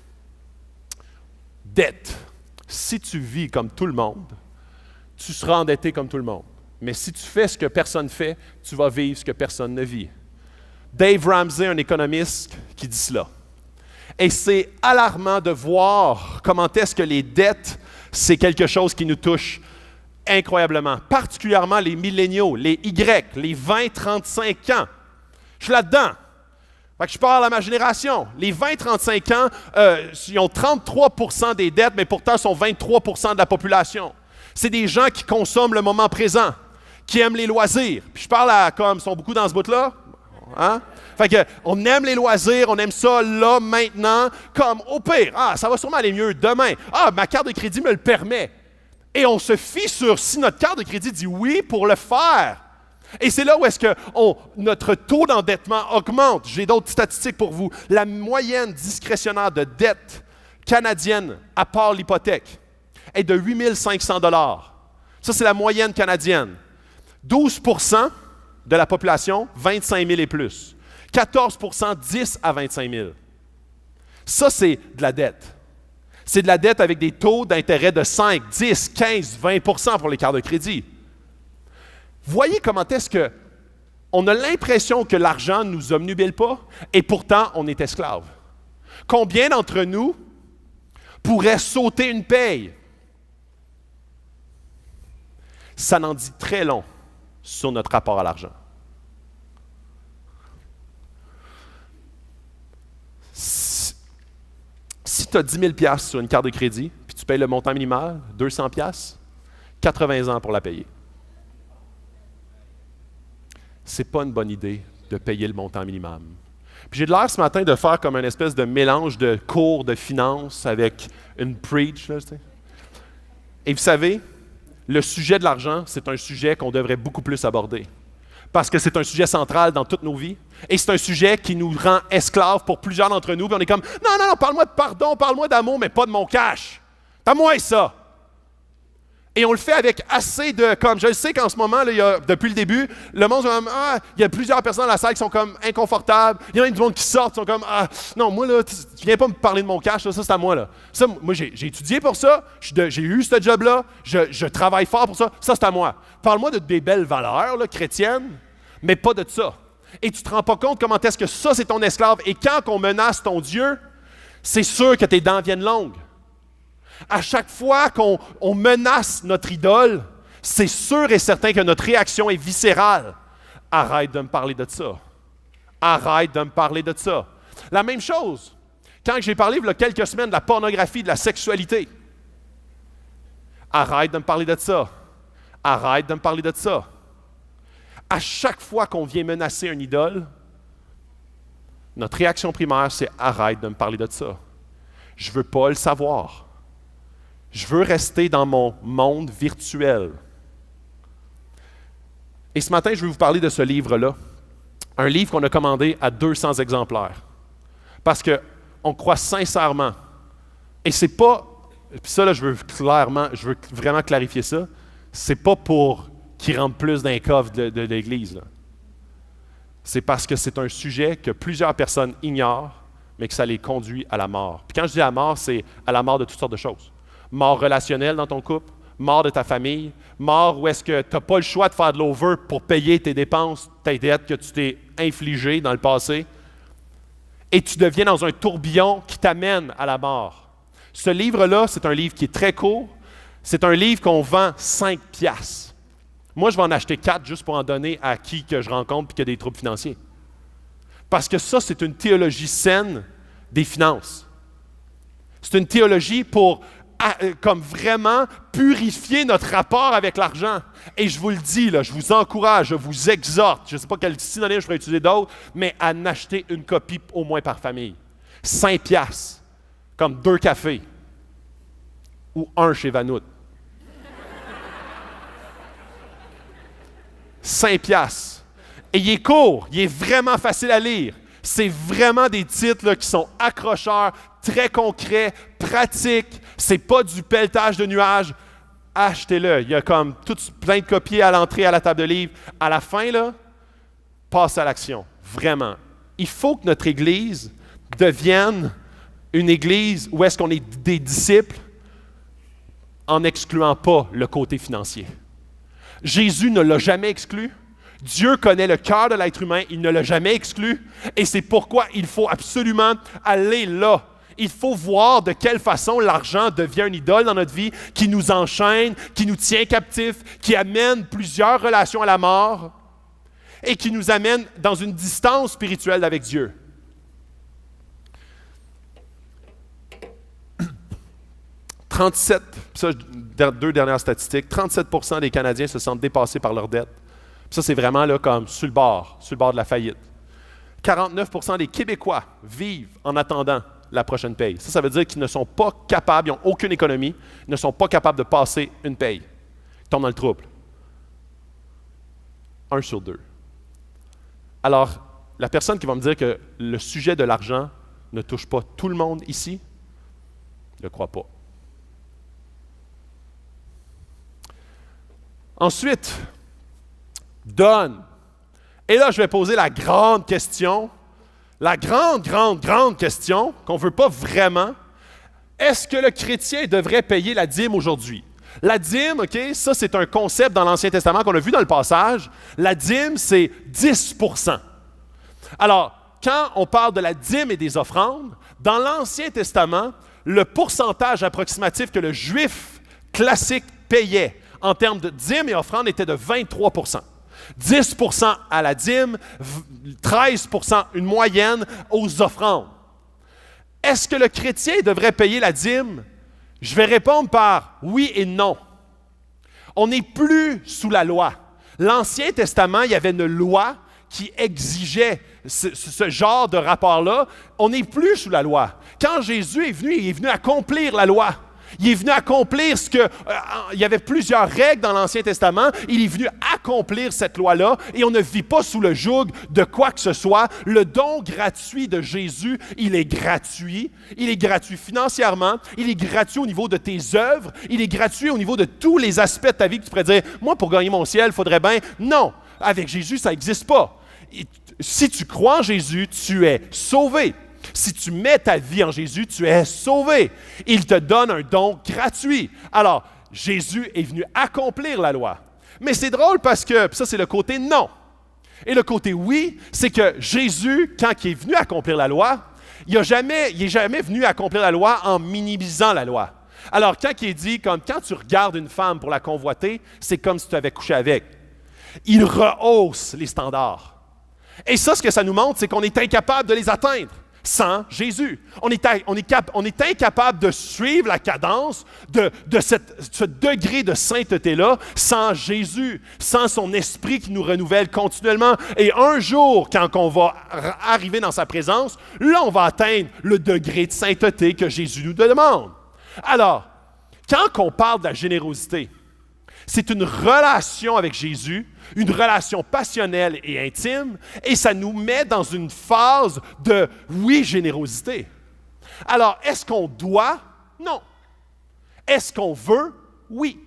dette. Si tu vis comme tout le monde, tu seras endetté comme tout le monde. Mais si tu fais ce que personne ne fait, tu vas vivre ce que personne ne vit. Dave Ramsey, un économiste, qui dit cela. Et c'est alarmant de voir comment est-ce que les dettes, c'est quelque chose qui nous touche incroyablement. Particulièrement les milléniaux, les Y, les 20-35 ans. Je suis là-dedans. Fait que je parle à ma génération. Les 20-35 ans, ils ont 33% des dettes, mais pourtant sont 23% de la population. C'est des gens qui consomment le moment présent, qui aiment les loisirs. Puis je parle comme, ils sont beaucoup dans ce bout-là. Hein? Fait que, on aime les loisirs, on aime ça là, maintenant, comme au pire. Ah, ça va sûrement aller mieux demain. Ah, ma carte de crédit me le permet. Et on se fie sur si notre carte de crédit dit oui pour le faire. Et c'est là où est-ce que notre taux d'endettement augmente. J'ai d'autres statistiques pour vous. La moyenne discrétionnaire de dette canadienne, à part l'hypothèque, est de 8 500 $. Ça, c'est la moyenne canadienne. 12% de la population, 25 000 et plus. 14%, 10 à 25 000. Ça, c'est de la dette. C'est de la dette avec des taux d'intérêt de 5, 10, 15, 20% pour les cartes de crédit. Voyez comment est-ce qu'on a l'impression que l'argent ne nous obnubile pas et pourtant on est esclave. Combien d'entre nous pourraient sauter une paye? Ça n'en dit très long sur notre rapport à l'argent. Si tu as 10 000 $ sur une carte de crédit, puis tu payes le montant minimal, 200 $, 80 ans pour la payer. C'est pas une bonne idée de payer le montant minimum. Puis j'ai de l'air ce matin de faire comme une espèce de mélange de cours de finance avec une preach. Là, tu sais. Et vous savez, le sujet de l'argent, c'est un sujet qu'on devrait beaucoup plus aborder. Parce que c'est un sujet central dans toutes nos vies. Et c'est un sujet qui nous rend esclaves pour plusieurs d'entre nous. Puis on est comme, non, parle-moi de pardon, parle-moi d'amour, mais pas de mon cash. T'as moins ça. Et on le fait avec assez de, comme je le sais qu'en ce moment, là, depuis le début, le monde, il y a plusieurs personnes dans la salle qui sont comme inconfortables. Il y en a du monde qui sortent, qui sont comme, non, moi, là, tu viens pas me parler de mon cash, là, ça, c'est à moi, là. Ça, moi, j'ai étudié pour ça, j'ai eu ce job-là, je travaille fort pour ça, ça, c'est à moi. Parle-moi de des belles valeurs, là, chrétiennes, mais pas de ça. Et tu te rends pas compte comment est-ce que ça, c'est ton esclave. Et quand on menace ton Dieu, c'est sûr que tes dents viennent longues. À chaque fois qu'on menace notre idole, c'est sûr et certain que notre réaction est viscérale. Arrête de me parler de ça. Arrête de me parler de ça. La même chose, quand j'ai parlé il y a quelques semaines de la pornographie, de la sexualité. Arrête de me parler de ça. Arrête de me parler de ça. À chaque fois qu'on vient menacer une idole, notre réaction primaire, c'est arrête de me parler de ça. Je ne veux pas le savoir. Je veux rester dans mon monde virtuel. Et ce matin, je vais vous parler de ce livre-là. Un livre qu'on a commandé à 200 exemplaires. Parce qu'on croit sincèrement. Et c'est pas... Puis ça, là, je veux vraiment clarifier ça. C'est pas pour qu'il rentre plus dans les coffres de l'Église. Là. C'est parce que c'est un sujet que plusieurs personnes ignorent, mais que ça les conduit à la mort. Puis quand je dis à la mort, c'est à la mort de toutes sortes de choses. Mort relationnelle dans ton couple, mort de ta famille, mort où est-ce que tu n'as pas le choix de faire de l'over pour payer tes dépenses, tes dettes que tu t'es infligées dans le passé, et tu deviens dans un tourbillon qui t'amène à la mort. Ce livre-là, c'est un livre qui est très court. C'est un livre qu'on vend 5 $. Moi, je vais en acheter 4 juste pour en donner à qui que je rencontre et qui a des troubles financiers. Parce que ça, c'est une théologie saine des finances. C'est une théologie pour comme vraiment purifier notre rapport avec l'argent. Et je vous le dis, là, je vous encourage, je vous exhorte, je ne sais pas quel synonyme je pourrais utiliser d'autre, mais à en acheter une copie au moins par famille. 5 $, comme 2 cafés, ou 1 chez Vanout. 5 $. Et il est court, il est vraiment facile à lire. C'est vraiment des titres là, qui sont accrocheurs, très concrets, pratiques. C'est pas du pelletage de nuages. Achetez-le. Il y a comme plein de copies à l'entrée à la table de livres. À la fin, là, passe à l'action. Vraiment. Il faut que notre Église devienne une Église où est-ce qu'on est des disciples en n'excluant pas le côté financier. Jésus ne l'a jamais exclu. Dieu connaît le cœur de l'être humain, il ne l'a jamais exclu, et c'est pourquoi il faut absolument aller là. Il faut voir de quelle façon l'argent devient une idole dans notre vie, qui nous enchaîne, qui nous tient captifs, qui amène plusieurs relations à la mort, et qui nous amène dans une distance spirituelle avec Dieu. Ça, 2 dernières statistiques, 37% des Canadiens se sentent dépassés par leurs dettes. Ça, c'est vraiment là, comme sur le bord de la faillite. 49% des Québécois vivent en attendant la prochaine paye. Ça veut dire qu'ils ne sont pas capables, ils n'ont aucune économie, ils ne sont pas capables de passer une paye. Ils tombent dans le trouble. 1 sur 2. Alors, la personne qui va me dire que le sujet de l'argent ne touche pas tout le monde ici, je ne crois pas. Ensuite, donne. Et là, je vais poser la grande question, la grande question qu'on ne veut pas vraiment. Est-ce que le chrétien devrait payer la dîme aujourd'hui? La dîme, OK, ça c'est un concept dans l'Ancien Testament qu'on a vu dans le passage. La dîme, c'est 10%. Alors, quand on parle de la dîme et des offrandes, dans l'Ancien Testament, le pourcentage approximatif que le juif classique payait en termes de dîme et offrande était de 23%. 10% à la dîme, 13% une moyenne aux offrandes. Est-ce que le chrétien devrait payer la dîme? Je vais répondre par oui et non. On n'est plus sous la loi. L'Ancien Testament, il y avait une loi qui exigeait ce genre de rapport-là. On n'est plus sous la loi. Quand Jésus est venu, il est venu accomplir la loi. Il est venu accomplir ce que... il y avait plusieurs règles dans l'Ancien Testament. Il est venu accomplir cette loi-là et on ne vit pas sous le joug de quoi que ce soit. Le don gratuit de Jésus, il est gratuit. Il est gratuit financièrement. Il est gratuit au niveau de tes œuvres. Il est gratuit au niveau de tous les aspects de ta vie que tu pourrais dire, moi, pour gagner mon ciel, il faudrait bien... Non, avec Jésus, ça n'existe pas. Si tu crois en Jésus, tu es sauvé. Si tu mets ta vie en Jésus, tu es sauvé. Il te donne un don gratuit. Alors, Jésus est venu accomplir la loi. Mais c'est drôle parce que, ça c'est le côté non. Et le côté oui, c'est que Jésus, quand il est venu accomplir la loi, il n'est jamais venu accomplir la loi en minimisant la loi. Alors, quand il est dit, comme quand tu regardes une femme pour la convoiter, c'est comme si tu avais couché avec. Il rehausse les standards. Et ça, ce que ça nous montre, c'est qu'on est incapable de les atteindre sans Jésus. On est incapable de suivre la cadence de ce degré de sainteté-là sans Jésus, sans son esprit qui nous renouvelle continuellement. Et un jour, quand on va arriver dans sa présence, là, on va atteindre le degré de sainteté que Jésus nous demande. Alors, quand on parle de la générosité, c'est une relation avec Jésus, une relation passionnelle et intime, et ça nous met dans une phase de, oui, générosité. Alors, est-ce qu'on doit? Non. Est-ce qu'on veut? Oui.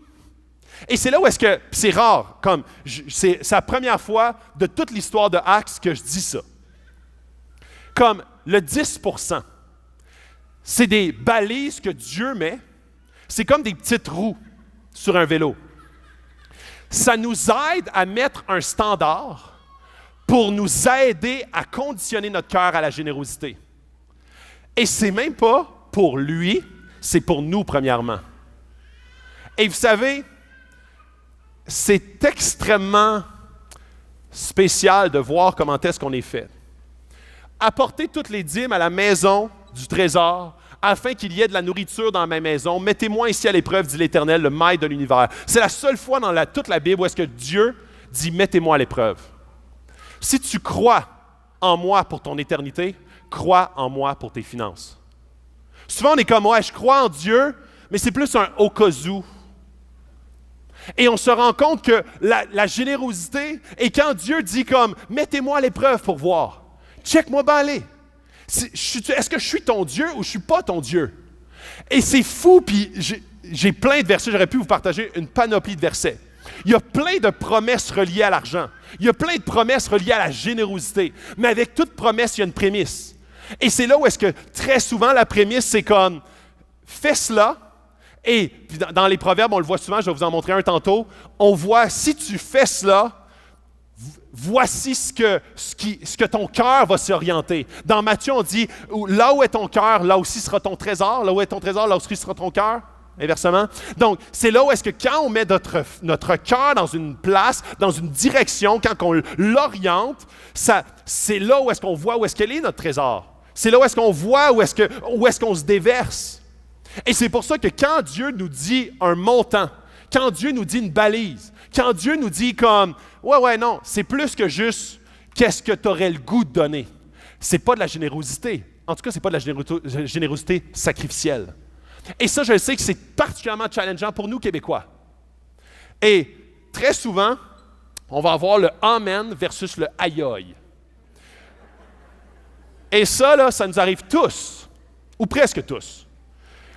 Et c'est là où est-ce que, c'est rare, comme, c'est la première fois de toute l'histoire de Acts que je dis ça. Comme le 10%, c'est des balises que Dieu met, c'est comme des petites roues sur un vélo. Ça nous aide à mettre un standard pour nous aider à conditionner notre cœur à la générosité. Et c'est même pas pour lui, c'est pour nous premièrement. Et vous savez, c'est extrêmement spécial de voir comment est-ce qu'on est fait. Apportez toutes les dîmes à la maison du trésor, afin qu'il y ait de la nourriture dans ma maison. Mettez-moi ici à l'épreuve, dit l'Éternel, le maître de l'univers. C'est la seule fois dans toute la Bible où est-ce que Dieu dit « mettez-moi à l'épreuve ». Si tu crois en moi pour ton éternité, crois en moi pour tes finances. Souvent, on est comme « ouais, je crois en Dieu », mais c'est plus un « au cas où ». Et on se rend compte que la générosité, et quand Dieu dit comme « mettez-moi à l'épreuve pour voir », check-moi bien aller. Est-ce que je suis ton Dieu ou je ne suis pas ton Dieu? Et c'est fou, puis j'ai plein de versets, j'aurais pu vous partager une panoplie de versets. Il y a plein de promesses reliées à l'argent. Il y a plein de promesses reliées à la générosité. Mais avec toute promesse, il y a une prémisse. Et c'est là où est-ce que très souvent la prémisse, c'est comme « fais cela ». Et puis dans les proverbes, on le voit souvent, je vais vous en montrer un tantôt, on voit « si tu fais cela », voici ce que ton cœur va s'orienter. Dans Matthieu, on dit, là où est ton cœur, là aussi sera ton trésor. Là où est ton trésor, là aussi sera ton cœur. Inversement. Donc, c'est là où est-ce que quand on met notre cœur dans une place, dans une direction, quand on l'oriente, c'est là où est-ce qu'on voit où est-ce qu'elle est notre trésor. C'est là où est-ce qu'on voit où est-ce qu'on se déverse. Et c'est pour ça que quand Dieu nous dit un montant, quand Dieu nous dit une balise, quand Dieu nous dit comme, ouais, non, c'est plus que juste qu'est-ce que tu aurais le goût de donner. C'est pas de la générosité. En tout cas, ce n'est pas de la générosité sacrificielle. Et ça, je sais que c'est particulièrement challengeant pour nous, Québécois. Et très souvent, on va avoir le « amen » versus le « aïe aïe ». Et ça, là, ça nous arrive tous, ou presque tous.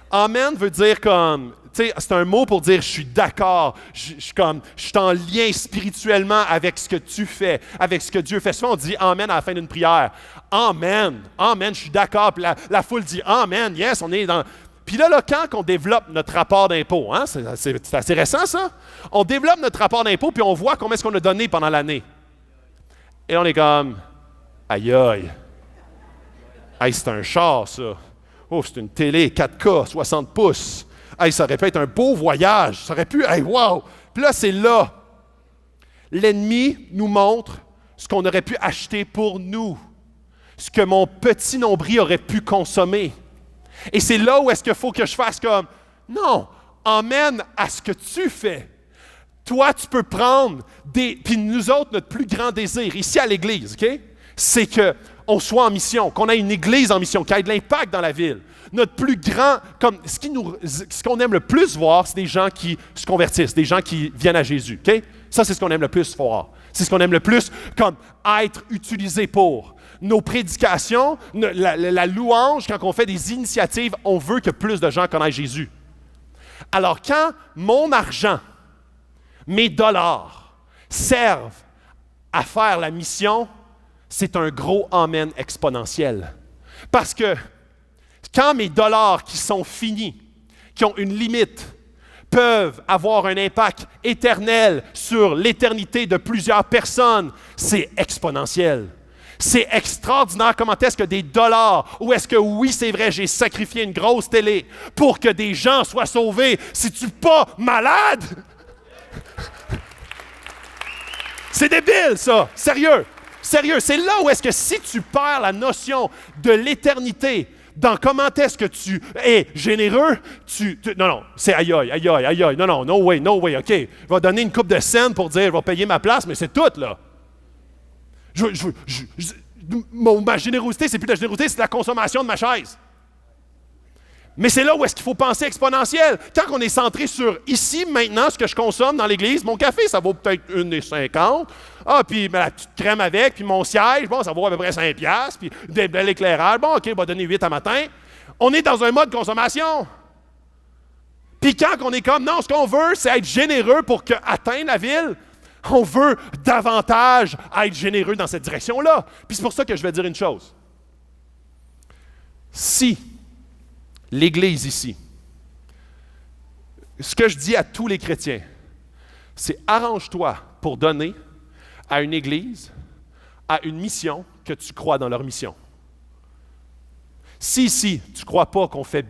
Amen veut dire comme, tu sais, c'est un mot pour dire je suis d'accord, je suis en lien spirituellement avec ce que tu fais, avec ce que Dieu fait. Souvent, on dit Amen à la fin d'une prière. Amen, Amen, je suis d'accord. Puis la foule dit Amen, yes, on est dans. Puis là, quand on développe notre rapport d'impôt, hein, c'est assez récent ça, on développe notre rapport d'impôt puis on voit combien est-ce qu'on a donné pendant l'année. Et on est comme, aïe aïe, hey, c'est un char ça. Oh, c'est une télé 4K, 60 pouces. Hey, ça aurait pu être un beau voyage. Ça aurait pu, hey, wow! Puis là, c'est là. L'ennemi nous montre ce qu'on aurait pu acheter pour nous. Ce que mon petit nombril aurait pu consommer. Et c'est là où est-ce qu'il faut que je fasse comme, non, emmène à ce que tu fais. Toi, tu peux prendre des... Puis nous autres, notre plus grand désir, ici à l'Église, OK? C'est qu'on soit en mission, qu'on ait une Église en mission, qu'il y ait de l'impact dans la ville. Notre plus grand... comme ce qu'on aime le plus voir, c'est des gens qui se convertissent, des gens qui viennent à Jésus, OK? Ça, c'est ce qu'on aime le plus voir. C'est ce qu'on aime le plus comme être utilisé pour. Nos prédications, la louange, quand on fait des initiatives, on veut que plus de gens connaissent Jésus. Alors quand mon argent, mes dollars servent à faire la mission, c'est un gros amen exponentiel. Parce que quand mes dollars qui sont finis, qui ont une limite, peuvent avoir un impact éternel sur l'éternité de plusieurs personnes, c'est exponentiel. C'est extraordinaire comment est-ce que des dollars, ou est-ce que oui, c'est vrai, j'ai sacrifié une grosse télé pour que des gens soient sauvés. C'est-tu pas malade? C'est débile, ça. Sérieux. Sérieux. C'est là où est-ce que si tu perds la notion de l'éternité dans comment est-ce que tu es généreux, non, c'est aïe, aïe, aïe, aïe, aïe. Non, no way, OK. Je vais donner une coupe de scène pour dire, je vais payer ma place, mais c'est tout, là. Ma générosité, c'est plus de la générosité, c'est de la consommation de ma chaise. Mais c'est là où est-ce qu'il faut penser exponentiel. Quand on est centré sur ici, maintenant, ce que je consomme dans l'église, mon café, ça vaut peut-être 1,50. Ah, puis la petite crème avec, puis mon siège, bon, ça vaut à peu près 5$, puis de l'éclairage, bon, OK, on va donner 8 à matin. On est dans un mode consommation. Puis quand on est comme, non, ce qu'on veut, c'est être généreux pour atteindre la ville. On veut davantage être généreux dans cette direction-là. Puis c'est pour ça que je vais dire une chose. Si l'Église ici, ce que je dis à tous les chrétiens, c'est arrange-toi pour donner à une Église, à une mission, que tu crois dans leur mission. Si ici, tu ne crois pas qu'on fait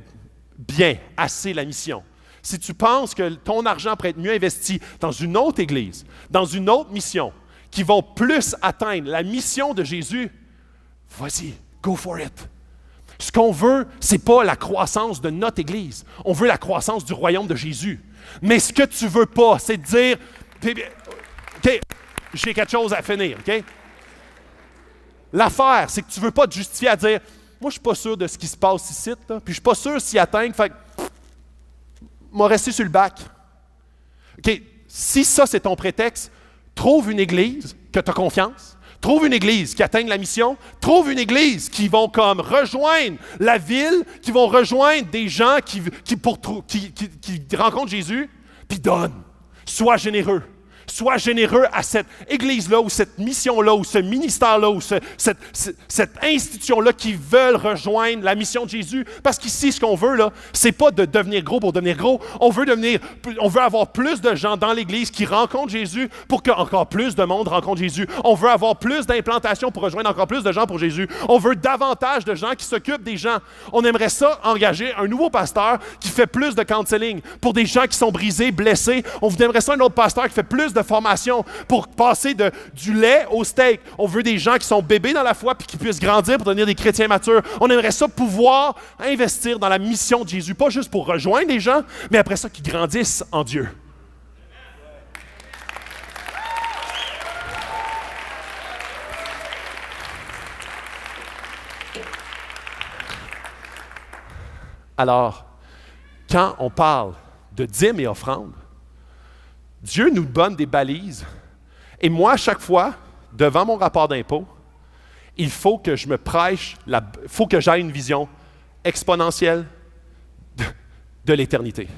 bien, assez la mission, si tu penses que ton argent pourrait être mieux investi dans une autre Église, dans une autre mission, qui vont plus atteindre la mission de Jésus, vas-y, go for it. Ce qu'on veut, ce n'est pas la croissance de notre Église. On veut la croissance du royaume de Jésus. Mais ce que tu ne veux pas, c'est de dire, OK, j'ai quelque chose à finir, OK? L'affaire, c'est que tu ne veux pas te justifier à dire, moi, je ne suis pas sûr de ce qui se passe ici, là, puis je ne suis pas sûr s'y atteindre, fait que m'a resté sur le bac. OK, si ça, c'est ton prétexte, trouve une église que tu as confiance, trouve une église qui atteigne la mission, trouve une église qui vont comme rejoindre la ville, qui vont rejoindre des gens qui rencontrent Jésus, puis donne. Sois généreux. Sois généreux à cette église-là, ou cette mission-là, ou ce ministère-là, ou cette institution-là qui veulent rejoindre la mission de Jésus. Parce qu'ici, ce qu'on veut, là, c'est pas de devenir gros pour devenir gros. On veut avoir plus de gens dans l'église qui rencontrent Jésus pour qu'encore plus de monde rencontre Jésus. On veut avoir plus d'implantation pour rejoindre encore plus de gens pour Jésus. On veut davantage de gens qui s'occupent des gens. On aimerait ça engager un nouveau pasteur qui fait plus de counseling pour des gens qui sont brisés, blessés. On aimerait ça un autre pasteur qui fait plus de formation pour passer du lait au steak. On veut des gens qui sont bébés dans la foi puis qui puissent grandir pour devenir des chrétiens matures. On aimerait ça pouvoir investir dans la mission de Jésus, pas juste pour rejoindre les gens, mais après ça, qu'ils grandissent en Dieu. Alors, quand on parle de dîmes et offrandes, Dieu nous donne des balises. Et moi, à chaque fois, devant mon rapport d'impôt, il faut que je me prêche, il faut que j'aie une vision exponentielle de l'éternité.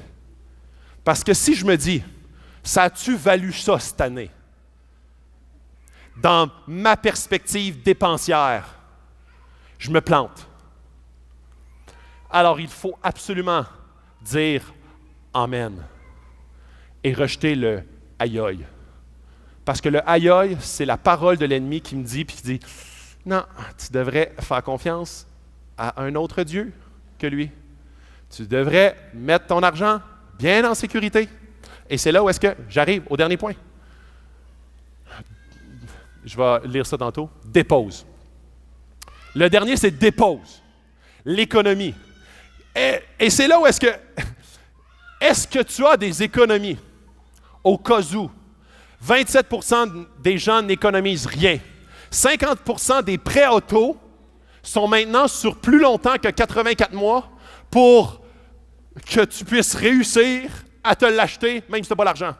Parce que si je me dis, ça a-tu valu ça cette année? Dans ma perspective dépensière, je me plante. Alors, il faut absolument dire Amen et rejeter le aïe aïe. Parce que le aïe aïe, c'est la parole de l'ennemi qui me dit, puis qui dit, non, tu devrais faire confiance à un autre Dieu que lui. Tu devrais mettre ton argent bien en sécurité. Et c'est là où est-ce que j'arrive au dernier point. Je vais lire ça tantôt. Dépose. Le dernier, c'est dépose. L'économie. Et c'est là où est-ce que tu as des économies? Au cas où, 27% des gens n'économisent rien. 50% des prêts auto sont maintenant sur plus longtemps que 84 mois pour que tu puisses réussir à te l'acheter, même si tu n'as pas l'argent.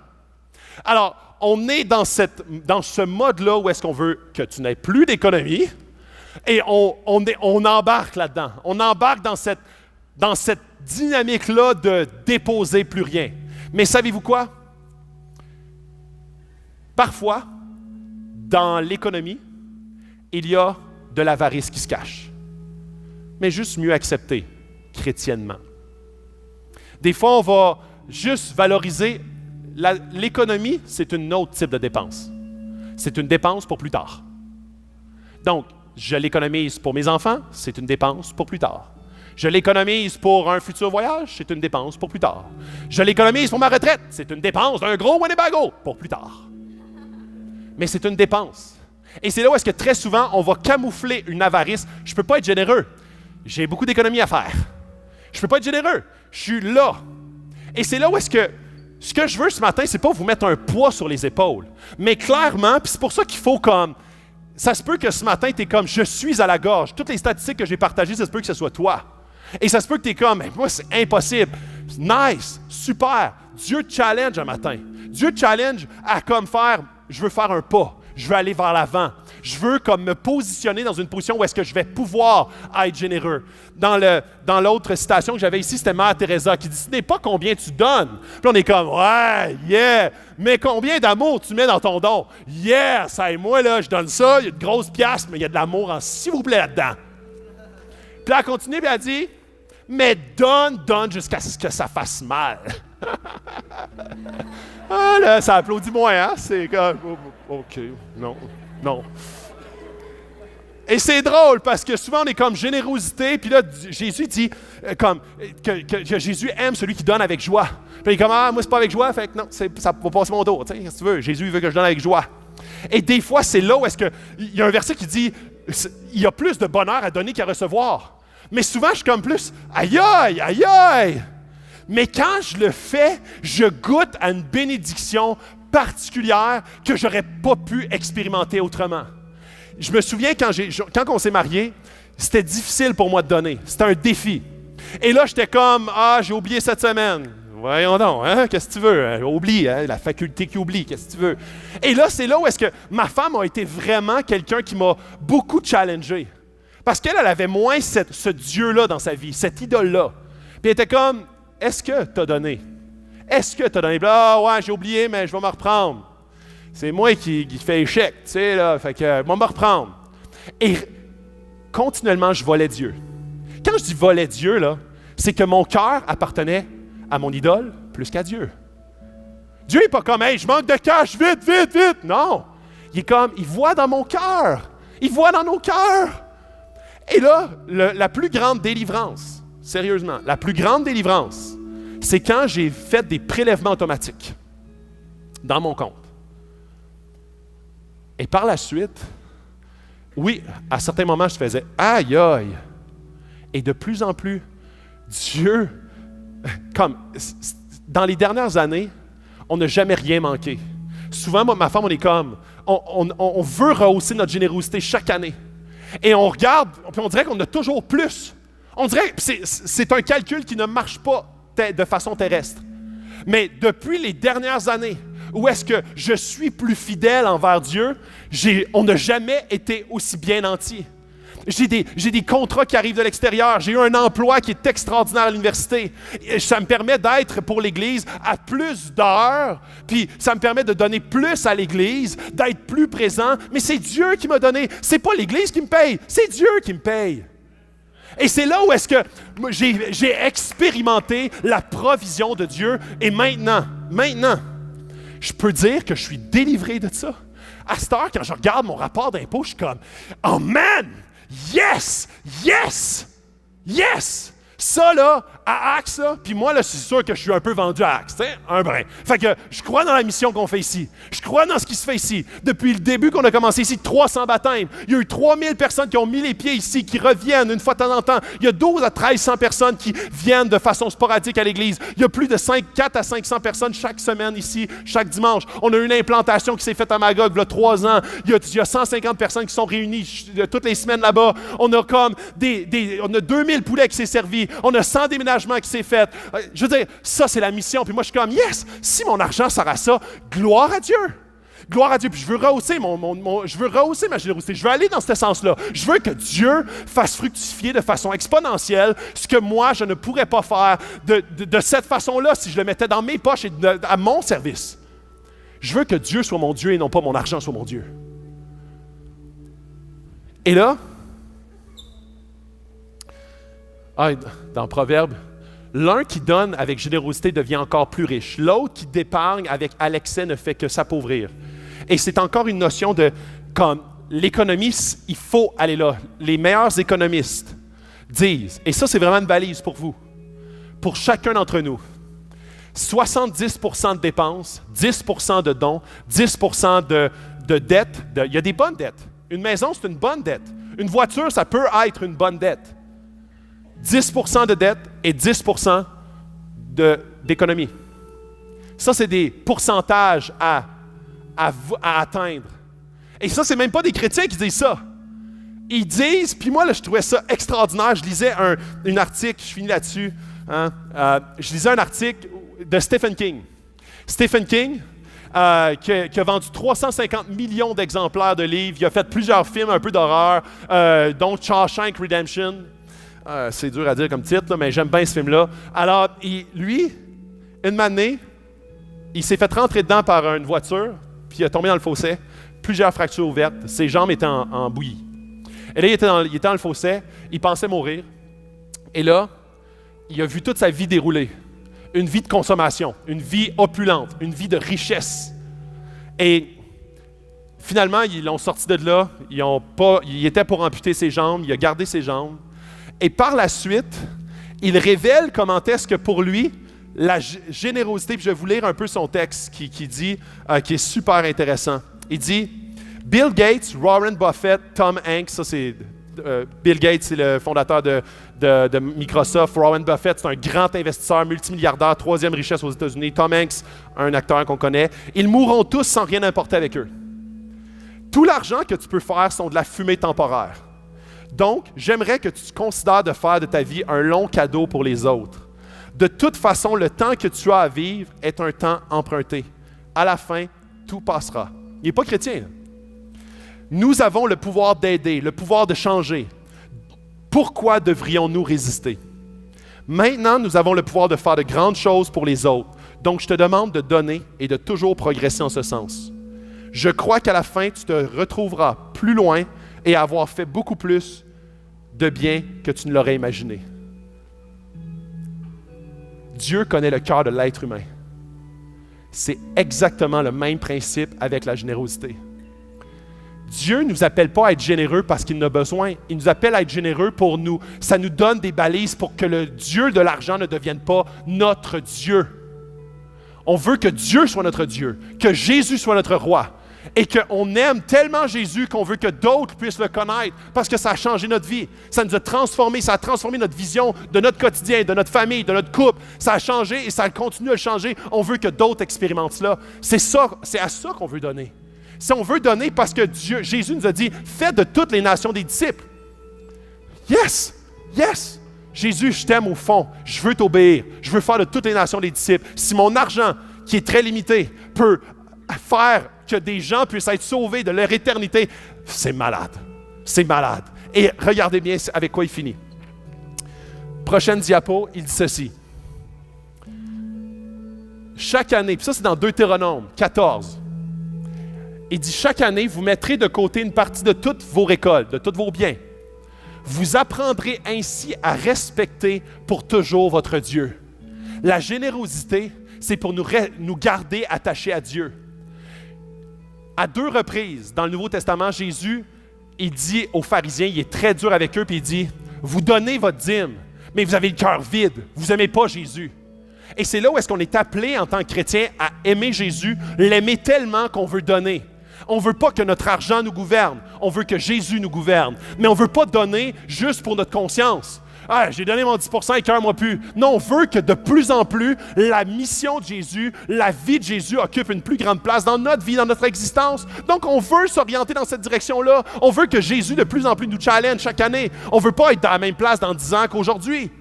Alors, on est dans ce mode-là où est-ce qu'on veut que tu n'aies plus d'économie et on embarque là-dedans. On embarque dans cette dynamique-là de déposer plus rien. Mais savez-vous quoi? Parfois, dans l'économie, il y a de l'avarice qui se cache. Mais juste mieux accepté, chrétiennement. Des fois, on va juste valoriser l'économie, c'est un autre type de dépense. C'est une dépense pour plus tard. Donc, je l'économise pour mes enfants, c'est une dépense pour plus tard. Je l'économise pour un futur voyage, c'est une dépense pour plus tard. Je l'économise pour ma retraite, c'est une dépense d'un gros Winnebago pour plus tard. Mais c'est une dépense. Et c'est là où est-ce que très souvent, on va camoufler une avarice. Je ne peux pas être généreux. J'ai beaucoup d'économies à faire. Je ne peux pas être généreux. Je suis là. Et c'est là où est-ce que ce que je veux ce matin, c'est pas vous mettre un poids sur les épaules. Mais clairement, puis c'est pour ça qu'il faut comme... Ça se peut que ce matin, tu es comme, je suis à la gorge. Toutes les statistiques que j'ai partagées, ça se peut que ce soit toi. Et ça se peut que tu es comme, moi, c'est impossible. Nice, super. Dieu te challenge un matin. Dieu te challenge à comme faire, je veux faire un pas. Je veux aller vers l'avant. Je veux comme me positionner dans une position où est-ce que je vais pouvoir être généreux. Dans l'autre citation que j'avais ici, c'était Mère Teresa qui dit, ce n'est pas combien tu donnes. Puis on est comme, ouais, yeah, mais combien d'amour tu mets dans ton don? Yeah, ça et moi, là, je donne ça, il y a de grosses piastres, mais il y a de l'amour en s'il vous plaît là-dedans. Puis elle continue, puis elle dit, mais donne jusqu'à ce que ça fasse mal. Ah là, ça applaudit moins, hein? C'est comme, OK, non. Et c'est drôle parce que souvent on est comme générosité, puis là, Jésus dit que Jésus aime celui qui donne avec joie. Puis il est comme, moi c'est pas avec joie, fait que non, ça va passer mon tour. Qu'est-ce que tu veux? Jésus veut que je donne avec joie. Et des fois, c'est là où est-ce que, il y a un verset qui dit, il y a plus de bonheur à donner qu'à recevoir. Mais souvent, je suis comme plus, aïe, aïe, aïe, aïe. Mais quand je le fais, je goûte à une bénédiction particulière que je n'aurais pas pu expérimenter autrement. Je me souviens quand on s'est mariés, c'était difficile pour moi de donner. C'était un défi. Et là, j'étais comme, j'ai oublié cette semaine. Voyons donc, hein? Qu'est-ce que tu veux? Oublie, hein? La faculté qui oublie, qu'est-ce que tu veux? Et là, c'est là où est-ce que ma femme a été vraiment quelqu'un qui m'a beaucoup challengé. Parce qu'elle avait moins ce Dieu-là dans sa vie, cette idole-là. Puis elle était comme, est-ce que tu as donné? Est-ce que tu as donné? Ouais, j'ai oublié, mais je vais me reprendre. C'est moi qui fais échec, tu sais, là. Fait que, je vais me reprendre. Et continuellement, je volais Dieu. Quand je dis volais Dieu, là, c'est que mon cœur appartenait à mon idole plus qu'à Dieu. Dieu n'est pas comme, hey, je manque de cash, vite, vite, vite. Non. Il est comme, il voit dans mon cœur. Il voit dans nos cœurs. Et là, la plus grande délivrance, sérieusement, la plus grande délivrance, c'est quand j'ai fait des prélèvements automatiques dans mon compte. Et par la suite, oui, à certains moments, je faisais « aïe, aïe ». Et de plus en plus, Dieu, comme dans les dernières années, on n'a jamais rien manqué. Souvent, moi, ma femme, on est comme, on veut rehausser notre générosité chaque année. Et on regarde, puis on dirait qu'on a toujours plus. On dirait que c'est un calcul qui ne marche pas de façon terrestre. Mais depuis les dernières années, où est-ce que je suis plus fidèle envers Dieu, on n'a jamais été aussi bien nantis. J'ai des contrats qui arrivent de l'extérieur. J'ai eu un emploi qui est extraordinaire à l'université. Ça me permet d'être pour l'Église à plus d'heures, puis ça me permet de donner plus à l'Église, d'être plus présent. Mais c'est Dieu qui m'a donné. C'est pas l'Église qui me paye, c'est Dieu qui me paye. Et c'est là où est-ce que j'ai expérimenté la provision de Dieu. Et maintenant, je peux dire que je suis délivré de ça. À cette heure, quand je regarde mon rapport d'impôt, je suis comme « Oh man! Yes! Yes! Yes! » Ça, là, à Axe, puis moi, là, c'est sûr que je suis un peu vendu à Axe, tu sais, un brin. Fait que je crois dans la mission qu'on fait ici. Je crois dans ce qui se fait ici. Depuis le début qu'on a commencé ici, 300 baptêmes. Il y a eu 3000 personnes qui ont mis les pieds ici, qui reviennent une fois de temps en temps. Il y a 12 à 1300 personnes qui viennent de façon sporadique à l'Église. Il y a plus de 4 à 500 personnes chaque semaine ici, chaque dimanche. On a eu une implantation qui s'est faite à Magog, il y a 3 ans. Il y a 150 personnes qui sont réunies toutes les semaines là-bas. On a comme on a 2000 poulets qui s'est servi. On a 100 déménagements qui s'est fait. Je veux dire, ça, c'est la mission. Puis moi, je suis comme, yes, si mon argent sert à ça, gloire à Dieu. Gloire à Dieu. Puis je veux rehausser ma générosité. Je veux aller dans ce sens-là. Je veux que Dieu fasse fructifier de façon exponentielle ce que moi, je ne pourrais pas faire de cette façon-là si je le mettais dans mes poches et à mon service. Je veux que Dieu soit mon Dieu et non pas mon argent soit mon Dieu. Et là, dans Proverbe, l'un qui donne avec générosité devient encore plus riche. L'autre qui d'épargne avec à l'excès ne fait que s'appauvrir. Et c'est encore une notion de, comme l'économie, il faut aller là. Les meilleurs économistes disent, et ça c'est vraiment une balise pour vous, pour chacun d'entre nous, 70% de dépenses, 10% de dons, 10% de dettes. Il y a des bonnes dettes. Une maison, c'est une bonne dette. Une voiture, ça peut être une bonne dette. 10% de dette et 10% d'économie. Ça, c'est des pourcentages à atteindre. Et ça, c'est même pas des chrétiens qui disent ça. Ils disent, puis moi, là, je trouvais ça extraordinaire. Je lisais un article, je finis là-dessus. Je lisais un article de Stephen King. Stephen King, qui a vendu 350 millions d'exemplaires de livres. Il a fait plusieurs films un peu d'horreur, dont Shawshank Redemption. C'est dur à dire comme titre, là, mais j'aime bien ce film-là. Alors, lui, une année, il s'est fait rentrer dedans par une voiture, puis il est tombé dans le fossé, plusieurs fractures ouvertes, ses jambes étaient en bouillie. Et là, il était dans le fossé, il pensait mourir. Et là, il a vu toute sa vie dérouler. Une vie de consommation, une vie opulente, une vie de richesse. Et finalement, ils l'ont sorti de là, il était pour amputer ses jambes, il a gardé ses jambes. Et par la suite, il révèle comment est-ce que pour lui, la générosité, puis je vais vous lire un peu son texte qui dit, qui est super intéressant. Il dit, Bill Gates, Warren Buffett, Tom Hanks, ça c'est Bill Gates, c'est le fondateur de Microsoft. Warren Buffett, c'est un grand investisseur multimilliardaire, 3e richesse aux États-Unis. Tom Hanks, un acteur qu'on connaît. Ils mourront tous sans rien importer avec eux. Tout l'argent que tu peux faire sont de la fumée temporaire. Donc, j'aimerais que tu considères de faire de ta vie un long cadeau pour les autres. De toute façon, le temps que tu as à vivre est un temps emprunté. À la fin, tout passera. Il n'est pas chrétien, là. Nous avons le pouvoir d'aider, le pouvoir de changer. Pourquoi devrions-nous résister? Maintenant, nous avons le pouvoir de faire de grandes choses pour les autres. Donc, je te demande de donner et de toujours progresser en ce sens. Je crois qu'à la fin, tu te retrouveras plus loin et avoir fait beaucoup plus de bien que tu ne l'aurais imaginé. Dieu connaît le cœur de l'être humain. C'est exactement le même principe avec la générosité. Dieu ne nous appelle pas à être généreux parce qu'il en a besoin. Il nous appelle à être généreux pour nous. Ça nous donne des balises pour que le Dieu de l'argent ne devienne pas notre Dieu. On veut que Dieu soit notre Dieu, que Jésus soit notre roi. Et qu'on aime tellement Jésus qu'on veut que d'autres puissent le connaître parce que ça a changé notre vie. Ça nous a transformés, ça a transformé notre vision de notre quotidien, de notre famille, de notre couple. Ça a changé et ça continue à le changer. On veut que d'autres expérimentent cela. C'est à ça qu'on veut donner. Si on veut donner parce que Jésus nous a dit « Faites de toutes les nations des disciples ». Yes! Yes! Jésus, je t'aime au fond, je veux t'obéir, je veux faire de toutes les nations des disciples. Si mon argent, qui est très limité, peut faire que des gens puissent être sauvés de leur éternité, c'est malade. C'est malade. Et regardez bien avec quoi il finit. Prochaine diapo, il dit ceci. Chaque année, puis ça c'est dans Deutéronome 14, il dit chaque année, vous mettrez de côté une partie de toutes vos récoltes, de tous vos biens. Vous apprendrez ainsi à respecter pour toujours votre Dieu. La générosité, c'est pour nous garder attachés à Dieu. À 2 reprises, dans le Nouveau Testament, Jésus, il dit aux pharisiens, il est très dur avec eux, puis il dit, vous donnez votre dîme, mais vous avez le cœur vide, vous n'aimez pas Jésus. Et c'est là où est-ce qu'on est appelé en tant que chrétien à aimer Jésus, l'aimer tellement qu'on veut donner. On ne veut pas que notre argent nous gouverne, on veut que Jésus nous gouverne. Mais on ne veut pas donner juste pour notre conscience. Ah, j'ai donné mon 10%, écoeure-moi plus. Non, on veut que de plus en plus, la mission de Jésus, la vie de Jésus occupe une plus grande place dans notre vie, dans notre existence. Donc, on veut s'orienter dans cette direction-là. On veut que Jésus de plus en plus nous challenge chaque année. On ne veut pas être dans la même place dans 10 ans qu'aujourd'hui.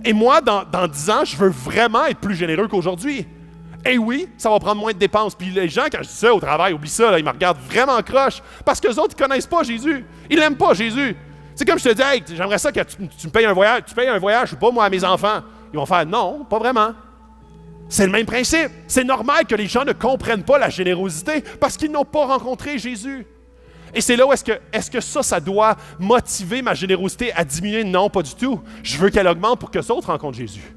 Et moi, dans 10 ans, je veux vraiment être plus généreux qu'aujourd'hui. Et oui, ça va prendre moins de dépenses. Puis les gens, quand je dis ça au travail, oublie ça, là, ils me regardent vraiment croche. Parce qu'eux autres, ils ne connaissent pas Jésus. Ils n'aiment pas Jésus. C'est comme je te dis, hey, j'aimerais ça que tu me payes un voyage. Tu payes un voyage, je ne sais pas, moi, à mes enfants. Ils vont faire, non, pas vraiment. C'est le même principe. C'est normal que les gens ne comprennent pas la générosité parce qu'ils n'ont pas rencontré Jésus. Et c'est là où est-ce que ça doit motiver ma générosité à diminuer? Non, pas du tout. Je veux qu'elle augmente pour que les autres rencontrent Jésus.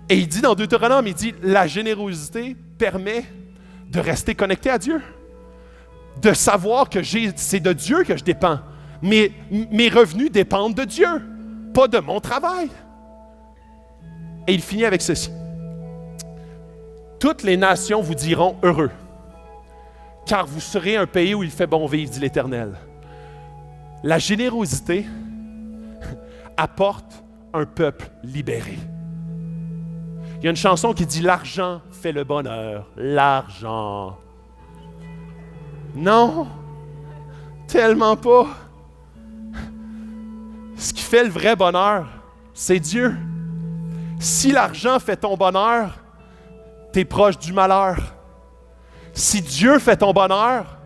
Et il dit dans Deutéronome, il dit, la générosité permet de rester connecté à Dieu. De savoir que c'est de Dieu que je dépends. Mes revenus dépendent de Dieu, pas de mon travail. Et il finit avec ceci. Toutes les nations vous diront heureux, car vous serez un pays où il fait bon vivre, dit l'Éternel. La générosité apporte un peuple libéré. Il y a une chanson qui dit « L'argent fait le bonheur, l'argent. » Non, tellement pas. Ce qui fait le vrai bonheur, c'est Dieu. Si l'argent fait ton bonheur, t'es proche du malheur. Si Dieu fait ton bonheur,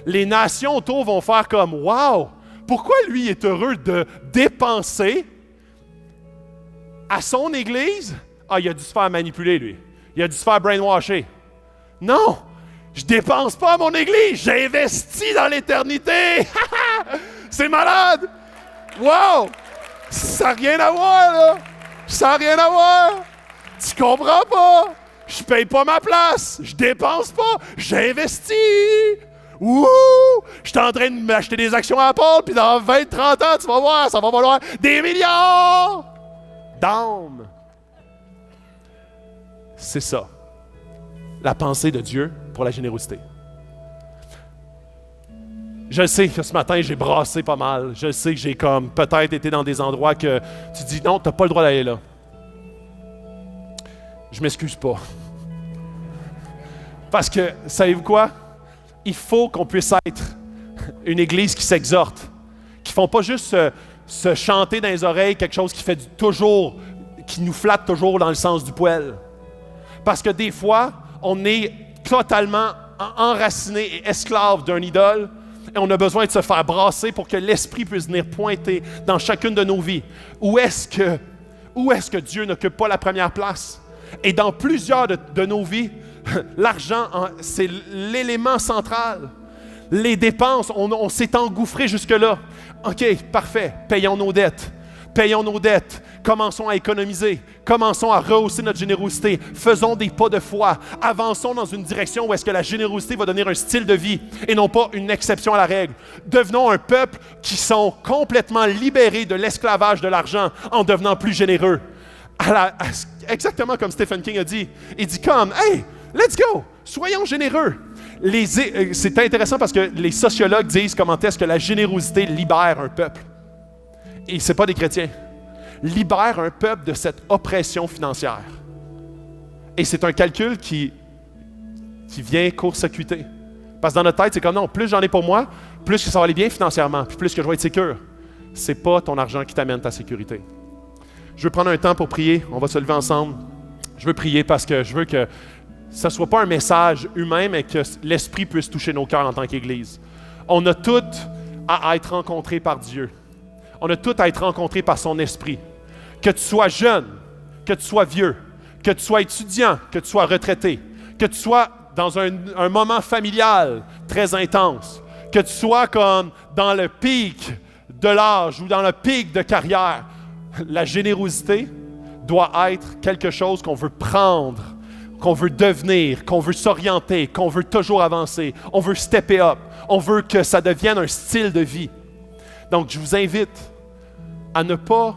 les nations autour vont faire comme « Wow! Pourquoi lui est heureux de dépenser à son église? » Ah, il a dû se faire manipuler, lui. Il a dû se faire brainwasher. Non! Je dépense pas à mon église, j'investis dans l'éternité! C'est malade! Wow! Ça n'a rien à voir, là! Ça n'a rien à voir! Tu comprends pas? Je paye pas ma place, je dépense pas, j'investis! Ouh! Je suis en train de m'acheter des actions à Apple, puis dans 20-30 ans, tu vas voir, ça va valoir des millions d'âmes! C'est ça, la pensée de Dieu pour la générosité. Je sais que ce matin, j'ai brassé pas mal. Je sais que j'ai comme peut-être été dans des endroits que tu dis non, tu n'as pas le droit d'aller là. Je m'excuse pas. Parce que, savez-vous quoi? Il faut qu'on puisse être une église qui s'exhorte, qui ne font pas juste se chanter dans les oreilles quelque chose qui fait qui nous flatte toujours dans le sens du poil. Parce que des fois, on est totalement enraciné et esclave d'un idole et on a besoin de se faire brasser pour que l'Esprit puisse venir pointer dans chacune de nos vies. Où est-ce que Dieu n'occupe pas la première place? Et dans plusieurs de nos vies, l'argent, c'est l'élément central. Les dépenses, on s'est engouffré jusque-là. OK, parfait, payons nos dettes. Payons nos dettes, commençons à économiser, commençons à rehausser notre générosité, faisons des pas de foi, avançons dans une direction où est-ce que la générosité va devenir un style de vie et non pas une exception à la règle. Devenons un peuple qui sont complètement libérés de l'esclavage de l'argent en devenant plus généreux. Exactement comme Stephen King a dit. Il dit comme, hey, let's go, soyons généreux. C'est intéressant parce que les sociologues disent comment est-ce que la générosité libère un peuple. Et ce n'est pas des chrétiens, libère un peuple de cette oppression financière. Et c'est un calcul qui vient court-circuiter. Parce que dans notre tête, c'est comme non, plus j'en ai pour moi, plus que ça va aller bien financièrement, puis plus que je vais être sécure. Ce n'est pas ton argent qui t'amène ta sécurité. Je veux prendre un temps pour prier. On va se lever ensemble. Je veux prier parce que je veux que ça ne soit pas un message humain, mais que l'Esprit puisse toucher nos cœurs en tant qu'Église. On a tous à être rencontrés par Dieu. On a tous à être rencontrés par son Esprit. Que tu sois jeune, que tu sois vieux, que tu sois étudiant, que tu sois retraité, que tu sois dans un moment familial très intense, que tu sois comme dans le pic de l'âge ou dans le pic de carrière, la générosité doit être quelque chose qu'on veut prendre, qu'on veut devenir, qu'on veut s'orienter, qu'on veut toujours avancer, on veut stepper up, on veut que ça devienne un style de vie. Donc, je vous invite à ne pas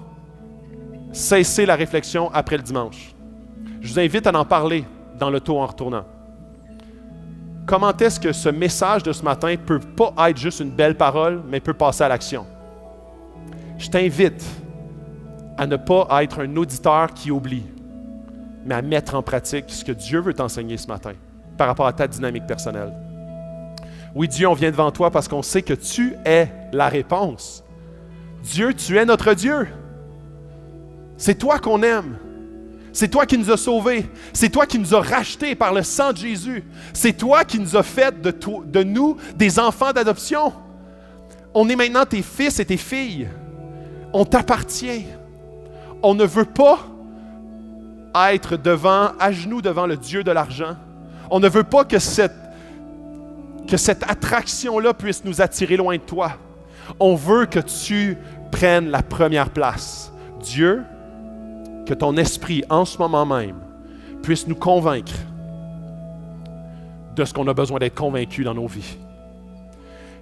cesser la réflexion après le dimanche. Je vous invite à en parler dans l'auto en retournant. Comment est-ce que ce message de ce matin ne peut pas être juste une belle parole, mais peut passer à l'action? Je t'invite à ne pas être un auditeur qui oublie, mais à mettre en pratique ce que Dieu veut t'enseigner ce matin par rapport à ta dynamique personnelle. Oui, Dieu, on vient devant toi parce qu'on sait que tu es la réponse. Dieu, tu es notre Dieu. C'est toi qu'on aime. C'est toi qui nous as sauvés. C'est toi qui nous as rachetés par le sang de Jésus. C'est toi qui nous as fait de nous des enfants d'adoption. On est maintenant tes fils et tes filles. On t'appartient. On ne veut pas être à genoux devant le Dieu de l'argent. On ne veut pas que cette attraction-là puisse nous attirer loin de toi. On veut que tu prennes la première place. Dieu, que ton esprit, en ce moment même, puisse nous convaincre de ce qu'on a besoin d'être convaincu dans nos vies.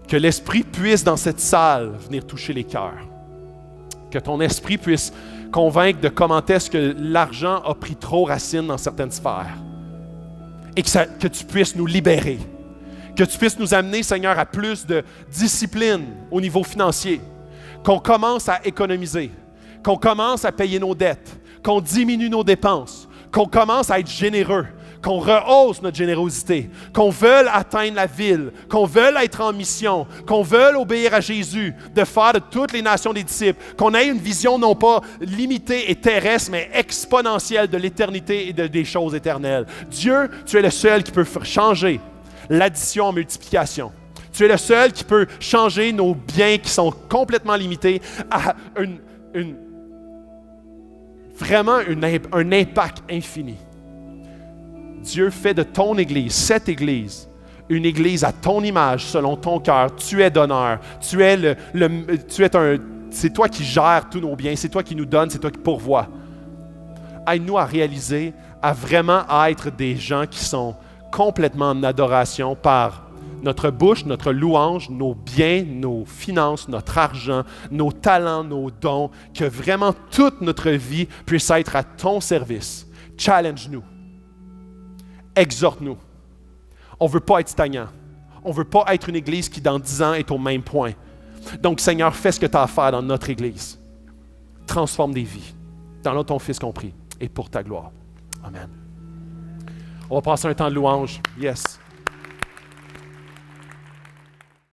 Que l'esprit puisse, dans cette salle, venir toucher les cœurs. Que ton esprit puisse convaincre de comment est-ce que l'argent a pris trop racine dans certaines sphères. Et que tu puisses nous libérer. Que tu puisses nous amener, Seigneur, à plus de discipline au niveau financier. Qu'on commence à économiser. Qu'on commence à payer nos dettes. Qu'on diminue nos dépenses. Qu'on commence à être généreux. Qu'on rehausse notre générosité. Qu'on veuille atteindre la ville. Qu'on veuille être en mission. Qu'on veuille obéir à Jésus. De faire de toutes les nations des disciples. Qu'on ait une vision non pas limitée et terrestre, mais exponentielle de l'éternité et des choses éternelles. Dieu, tu es le seul qui peut changer l'addition en multiplication. Tu es le seul qui peut changer nos biens qui sont complètement limités à vraiment un impact infini. Dieu fait de ton Église, cette Église, une Église à ton image, selon ton cœur. Tu es donneur. C'est toi qui gères tous nos biens. C'est toi qui nous donnes. C'est toi qui pourvois. Aide-nous à réaliser, à vraiment être des gens qui sont complètement en adoration par notre bouche, notre louange, nos biens, nos finances, notre argent, nos talents, nos dons, que vraiment toute notre vie puisse être à ton service. Challenge-nous. Exhorte-nous. On ne veut pas être stagnant. On ne veut pas être une Église qui, dans 10 ans, est au même point. Donc, Seigneur, fais ce que tu as à faire dans notre Église. Transforme des vies. Dans le nom de ton Fils qu'on prie. Et pour ta gloire. Amen. On va passer un temps de louange. Yes.